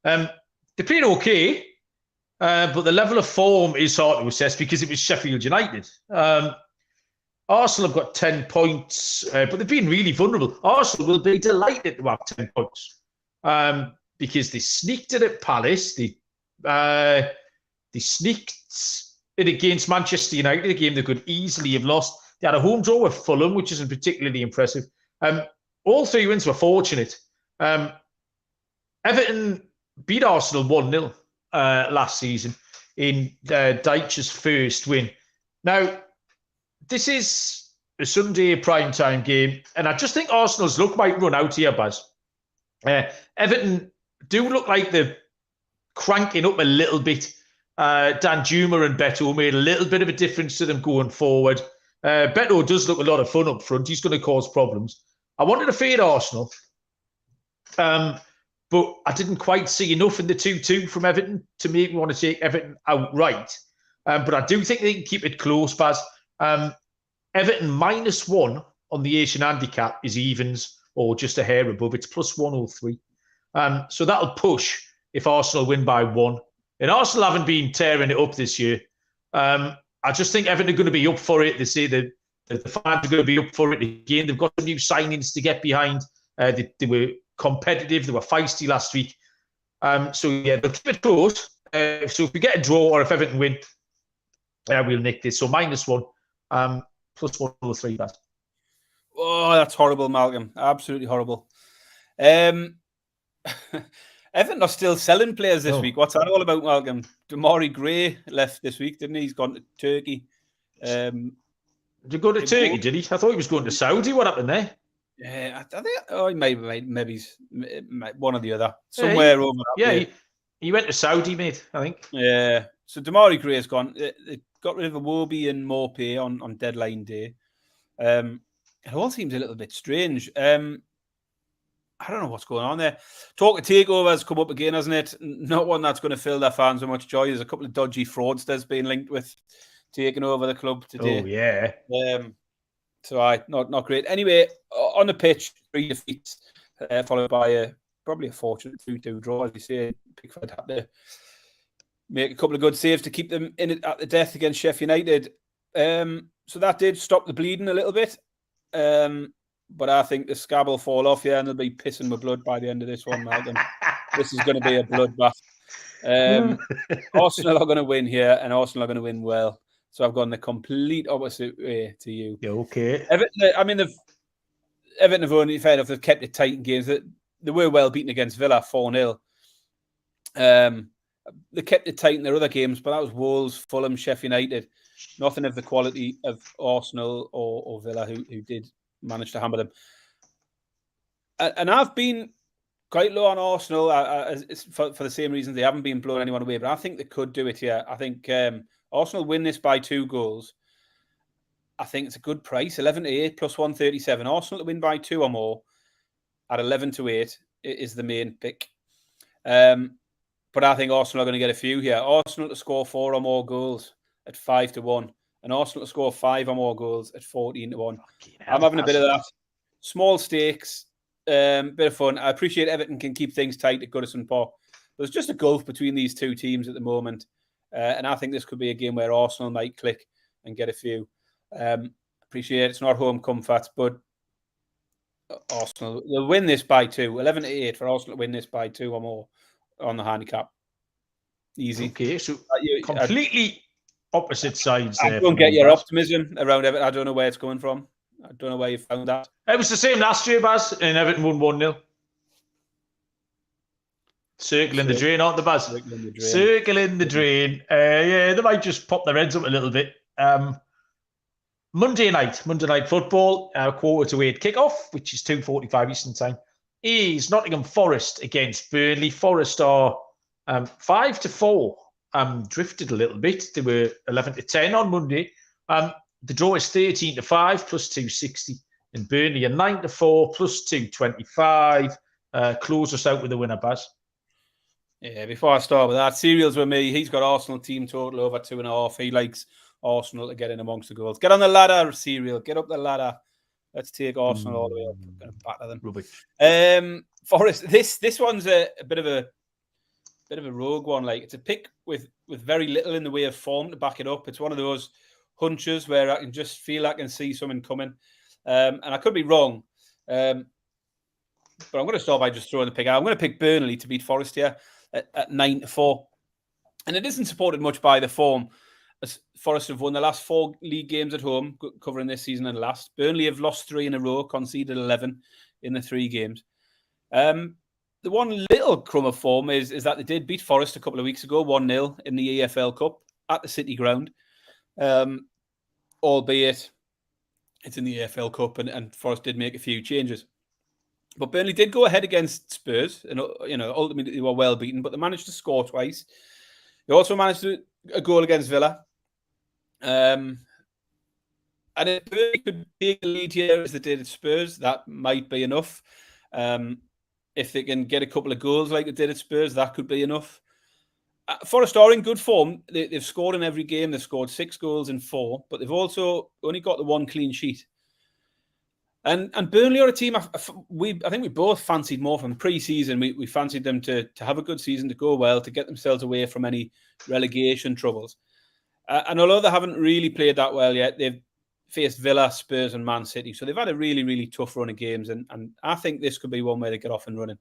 They played okay, but the level of form is hard to assess because it was Sheffield United. Arsenal have got 10 points, but they've been really vulnerable. Arsenal will be delighted to have 10 points because they sneaked it at Palace. They sneaked it against Manchester United, a game they could easily have lost. They had a home draw with Fulham, which isn't particularly impressive. All 3 wins were fortunate. Everton beat Arsenal 1-0 last season in Dyche's first win. Now, this is a Sunday primetime game, and I just think Arsenal's luck might run out here, Baz. Everton do look like they're cranking up a little bit. Dan Juma and Beto made a little bit of a difference to them going forward. Beto does look a lot of fun up front. He's going to cause problems. I wanted to fade Arsenal, but I didn't quite see enough in the 2-2 from Everton to make me want to take Everton outright. But I do think they can keep it close, Baz. Everton -1 on the Asian handicap is evens or just a hair above. It's plus 103. So that'll push if Arsenal win by 1. And Arsenal haven't been tearing it up this year. I just think Everton are going to be up for it. They say that the fans are going to be up for it again. They've got some new signings to get behind. They were competitive. They were feisty last week. So, yeah, they'll keep it close. So if we get a draw or if Everton win, we'll nick this. So -1, plus 103. Baz. Oh, that's horrible, Malcolm. Absolutely horrible. Everton are still selling players this week. What's that all about, Malcolm? Damari Gray left this week, didn't he? He's gone to Turkey. Did he go to Turkey, did he? I thought he was going to Saudi. What happened there? Yeah, I think maybe he's one or the other. Somewhere over that way. He went to Saudi, mate, I think. Yeah. So Damari Gray's gone. They got rid of Iwobi and Maupay on deadline day. it all seems a little bit strange. I don't know what's going on there. Talk of takeover has come up again, hasn't it? Not one that's going to fill their fans with much joy. There's a couple of dodgy fraudsters being linked with taking over the club today. Oh, yeah. So not great. Anyway, on the pitch, 3 defeats, followed by probably a fortunate 2-2 draw, as you say. Pickford had to make a couple of good saves to keep them in it at the death against Sheffield United. So that did stop the bleeding a little bit. But I think the scab will fall off here and they'll be pissing with blood by the end of this one, Malcolm. This is going to be a bloodbath. Arsenal are going to win here and Arsenal are going to win well. So I've gone the complete opposite way to you. Okay. Everton have only fair enough. They've kept it tight in games. They were well beaten against Villa 4-0. They kept it tight in their other games, but that was Wolves, Fulham, Sheffield United. Nothing of the quality of Arsenal or Villa who did manage to hammer them. And I've been quite low on Arsenal for the same reasons. They haven't been blowing anyone away, but I think they could do it here. I think Arsenal win this by 2 goals. I think it's a good price, 11-8 plus 137. Arsenal to win by 2 or more at 11-8 is the main pick. But I think Arsenal are going to get a few here. Arsenal to score 4 or more goals at 5-1. And Arsenal to score 5 or more goals at 14-1. I'm having a bit of that. Small stakes, bit of fun. I appreciate Everton can keep things tight at Goodison Park. There's just a gulf between these two teams at the moment. And I think this could be a game where Arsenal might click and get a few. Appreciate it's not home comfort, but Arsenal will win this by 2. 11-8 for Arsenal to win this by 2 or more on the handicap. Easy. Okay, so completely opposite sides. I don't get your optimism around Everton. I don't know where it's coming from. I don't know where you found that. It was the same last year, Baz, and Everton won 1-0. Circling the drain, aren't they, Baz? Circling the drain. Yeah, they might just pop their heads up a little bit. Monday night football, 7:45 kickoff, which is 2:45 Eastern time, is Nottingham Forest against Burnley. Forest are 5-4. Drifted a little bit. They were 11-10 on Monday. The draw is 13-5 plus 260, and Burnley are 9-4 plus 225. Close us out with the winner, Baz. Yeah, before I start with that, Serial's with me. He's got Arsenal team total over 2.5. He likes Arsenal to get in amongst the goals. Get on the ladder, Serial. Get up the ladder. Let's take Arsenal all the way up. I'm going to batter them. Rubbish. Forest. This one's a bit of a rogue one. Like, it's a pick with very little in the way of form to back it up. It's one of those hunches where I can just feel I can see something coming, and I could be wrong. But I'm going to start by just throwing the pick out. I'm going to pick Burnley to beat Forest here at 9-4, and it isn't supported much by the form. As Forest have won the last 4 league games at home, covering this season and last. Burnley have lost 3 in a row, conceded 11 in the 3 games. The one little crumb of form is that they did beat Forest a couple of weeks ago, 1-0 in the EFL Cup at the City Ground. Albeit it's in the EFL Cup and Forest did make a few changes. But Burnley did go ahead against Spurs and ultimately they were well beaten, but they managed to score twice. They also managed a goal against Villa. And if Burnley could take a lead here as they did at Spurs, that might be enough. If they can get a couple of goals like they did at Spurs, that could be enough. Forest are in good form. They've scored in every game. They've scored 6 goals in 4, but they've also only got the 1 clean sheet. And Burnley are a team I think we both fancied more from pre-season. We fancied them to have a good season, to go well, to get themselves away from any relegation troubles. And although they haven't really played that well yet, they've faced Villa, Spurs and Man City. So they've had a really, really tough run of games. And I think this could be one where they get off and running.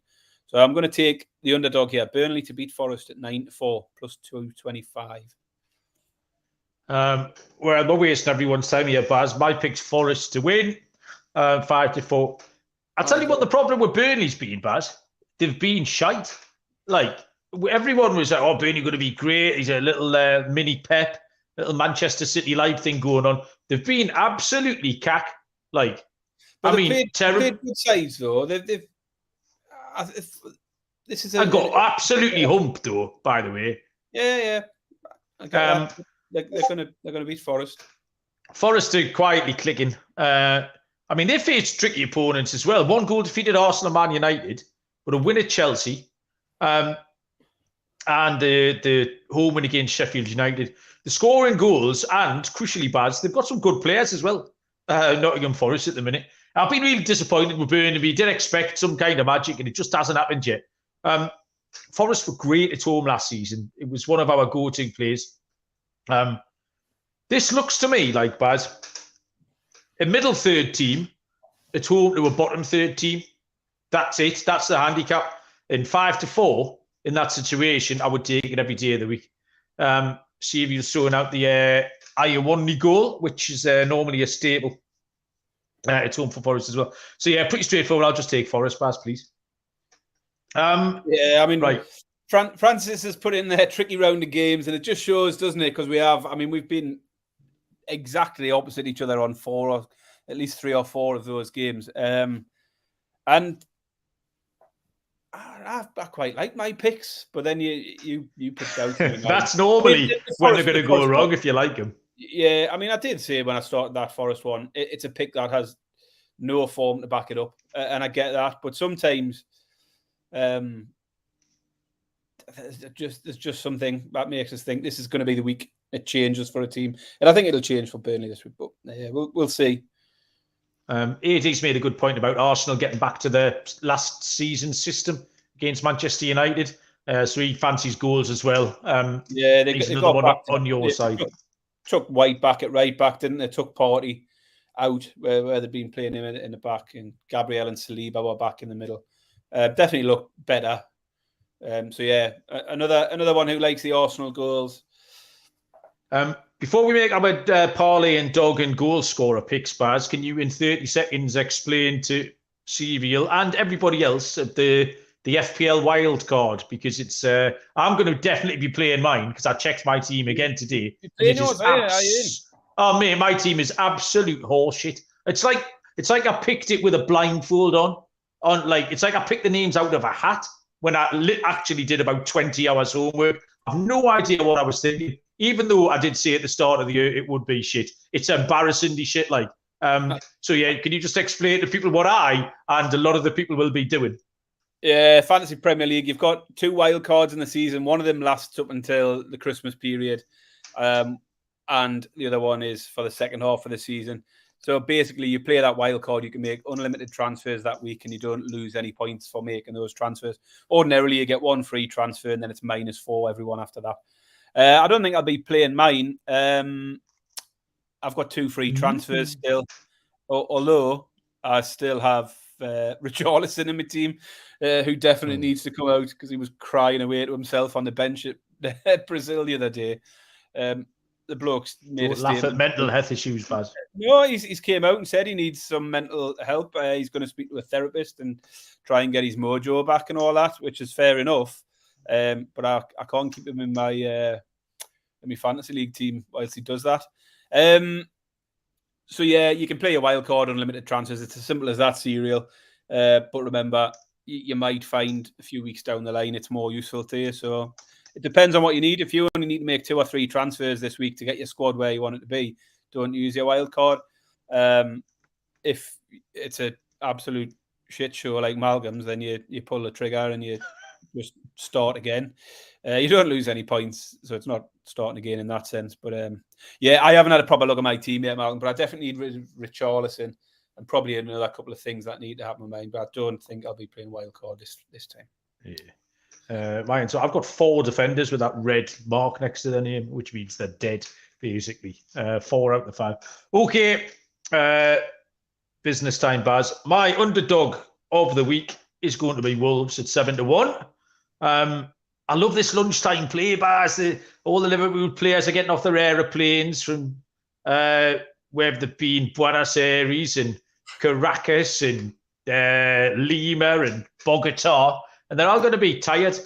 So I'm going to take the underdog here, Burnley to beat Forest at 9-4 plus 225. Well, I'm not wasting everyone's time here, Baz. My pick's Forest to win, 5-4. I'll tell you what the problem with Burnley's been, Baz. They've been shite. Like, everyone was like, oh, Burnley going to be great. He's a little mini Pep, little Manchester City live thing going on. They've been absolutely cack. Like, but terrible. Played good sides, though. This is got absolutely humped, though, by the way. Yeah. They're going to beat Forest. Forest are quietly clicking. I mean, they faced tricky opponents as well. 1-goal defeated Arsenal and Man United, but a win at Chelsea. And the home win against Sheffield United. The scoring goals and, crucially, Baz, they've got some good players as well. Nottingham Forest at the minute. I've been really disappointed with Burnley. We did expect some kind of magic, and it just hasn't happened yet. Forest were great at home last season. It was one of our go-to plays. This looks to me like, Baz, a middle third team at home to a bottom third team. That's it. That's the handicap. In 5-4, in that situation, I would take it every day of the week. See if you're throwing out the Ep.112 goal, which is normally a staple. It's home for Forest as well. So, yeah, pretty straightforward. I'll just take Forest, Baz, please. Yeah, I mean, right. Francis has put in their tricky round of games, and it just shows, doesn't it? Because we've been exactly opposite each other on at least 3 or 4 of those games. And I quite like my picks, but then you put down. That's normally when they're going to go wrong if you like them. Yeah, I mean, I did say when I started that Forest one, it's a pick that has no form to back it up, and I get that. But sometimes, there's just something that makes us think this is going to be the week it changes for a team, and I think it'll change for Burnley this week. But yeah, we'll see. AD's made a good point about Arsenal getting back to the last season system against Manchester United. So he fancies goals as well. Yeah, they got one back on your side. Took White back at right back, didn't they? Took Partey out where they'd been playing him in the back, and Gabriel and Saliba were back in the middle. Definitely looked better. So yeah, another one who likes the Arsenal goals. Before we make our parlay and dog and goal scorer picks, Baz, can you in 30 seconds explain to Serial and everybody else the FPL wild card? Because it's I'm going to definitely be playing mine because I checked my team again today. Oh mate, my team is absolute horseshit. It's like I picked it with a blindfold on. It's like I picked the names out of a hat when I actually did about 20 hours homework. I have no idea what I was thinking. Even though I did say at the start of the year it would be shit. It's embarrassingly shit. So yeah, can you just explain to people what I and a lot of the people will be doing? Yeah, Fantasy Premier League. You've got 2 wild cards in the season. One of them lasts up until the Christmas period, and the other one is for the second half of the season. So basically, you play that wild card, you can make unlimited transfers that week, and you don't lose any points for making those transfers. Ordinarily, you get 1 free transfer, and then it's -4 everyone after that. I don't think I'll be playing mine. I've got 2 free transfers still, although I still have Richarlison in my team, who definitely needs to come out because he was crying away to himself on the bench at Brazil the other day. The bloke's made a statement. Laugh at mental health issues, Baz. No, he's came out and said he needs some mental help. He's going to speak to a therapist and try and get his mojo back and all that, which is fair enough. But I can't keep him in my fantasy league team whilst he does that. So yeah, you can play a wild card, unlimited transfers. It's as simple as that, Serial. But remember, you might find a few weeks down the line it's more useful to you. So it depends on what you need. If you only need to make 2 or 3 transfers this week to get your squad where you want it to be, don't use your wild card. If it's an absolute shit show like Malcolm's, then you pull the trigger and you just start again. You don't lose any points, so it's not starting again in that sense. But yeah, I haven't had a proper look at my team yet, Malcolm, but I definitely need Richarlison and probably another couple of things that need to happen in mine. But I don't think I'll be playing wild card this time. Yeah. Mine. So I've got 4 defenders with that red mark next to their name, which means they're dead, basically. 4 out of 5. Okay. Business time, Baz. My underdog of the week is going to be Wolves at 7-1. I love this lunchtime play, Baz. All the Liverpool players are getting off their aeroplanes from where they've been, Buenos Aires and Caracas and Lima and Bogota. And they're all going to be tired.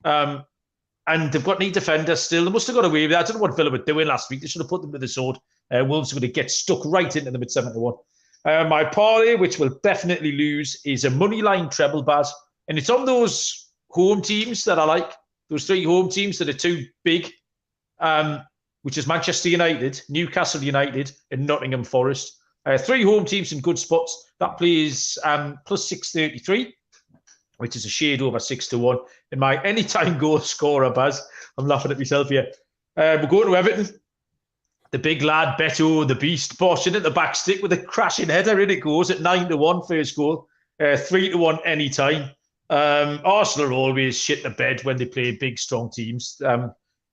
And they've got need defenders still. They must have got away with that. I don't know what Villa were doing last week. They should have put them to the sword. Wolves are going to get stuck right into them at 7-1. My parlay, which will definitely lose, is a money line treble, Baz. And it's on those home teams that I like. Those 3 home teams that are too big, which is Manchester United, Newcastle United, and Nottingham Forest. Three home teams in good spots. That plays plus 633, which is a shade over 6-1. In my anytime goal scorer, Baz, I'm laughing at myself here. We're going to Everton. The big lad, Beto, the beast, boshing at the back stick with a crashing header. In it goes at 9-1 first goal. 3-1 anytime. Arsenal are always shit the bed when they play big, strong teams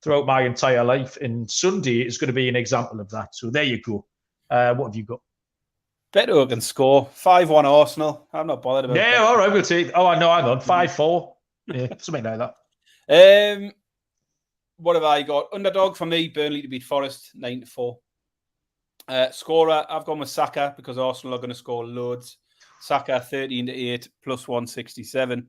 throughout my entire life. And Sunday is going to be an example of that. So there you go. What have you got? Beto can score. 5-1 Arsenal. I'm not bothered about Yeah, that. all right, we'll take. Oh, I know, hang on. 5-4. Yeah, something like that. What have I got? Underdog for me, Burnley to beat Forest, 9-4. Scorer, I've gone with Saka because Arsenal are going to score loads. Saka 13-8 plus 167.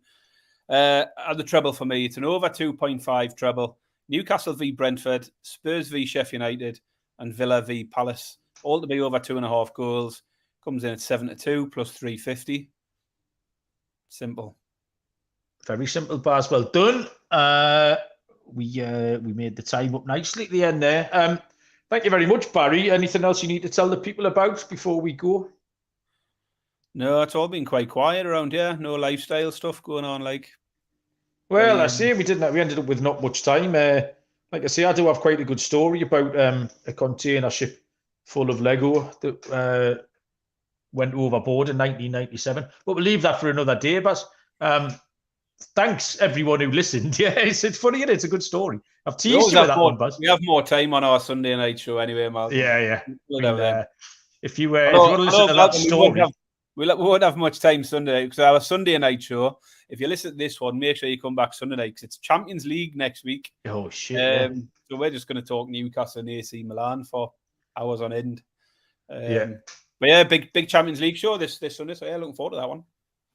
And the treble for me, it's an over 2.5 treble. Newcastle v Brentford, Spurs v Sheffield United, and Villa v Palace. All to be over 2.5 goals. Comes in at 7-2 plus 350. Simple. Very simple, Baz. Well done. We made the time up nicely at the end there. Thank you very much, Barry. Anything else you need to tell the people about before we go? No, it's all been quite quiet around here. No lifestyle stuff going on. Well, I say we ended up with not much time. Like I say, I do have quite a good story about a container ship full of Lego that went overboard in 1997. But we'll leave that for another day, Baz. Thanks, everyone who listened. Yeah, it's funny, and it's a good story. I've teased you with that one, Buzz. We have more time on our Sunday night show anyway, Malcolm. Yeah. If you want to listen to that story... We won't have much time Sunday because our Sunday night show, if you listen to this one, make sure you come back Sunday night because it's Champions League next week. Oh, shit. So we're just going to talk Newcastle and AC Milan for hours on end. But yeah, big Champions League show this Sunday. So yeah, looking forward to that one.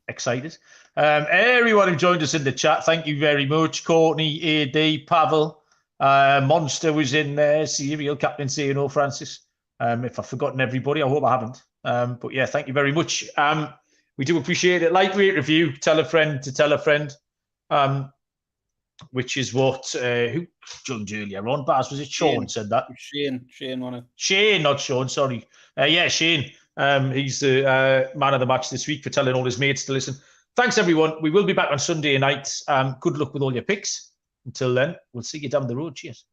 Excited. Everyone who joined us in the chat, thank you very much. Courtney, AD, Pavel, Monster was in there, Serial, Captain C&O, Francis. If I've forgotten everybody, I hope I haven't. But yeah, thank you very much. We do appreciate it. Like, rate, review, tell a friend to tell a friend, which is what who joined earlier on. Baz, was it Sean said that? Shane, not Sean, sorry. Shane. He's the man of the match this week for telling all his mates to listen. Thanks, everyone. We will be back on Sunday night. Good luck with all your picks. Until then, we'll see you down the road. Cheers.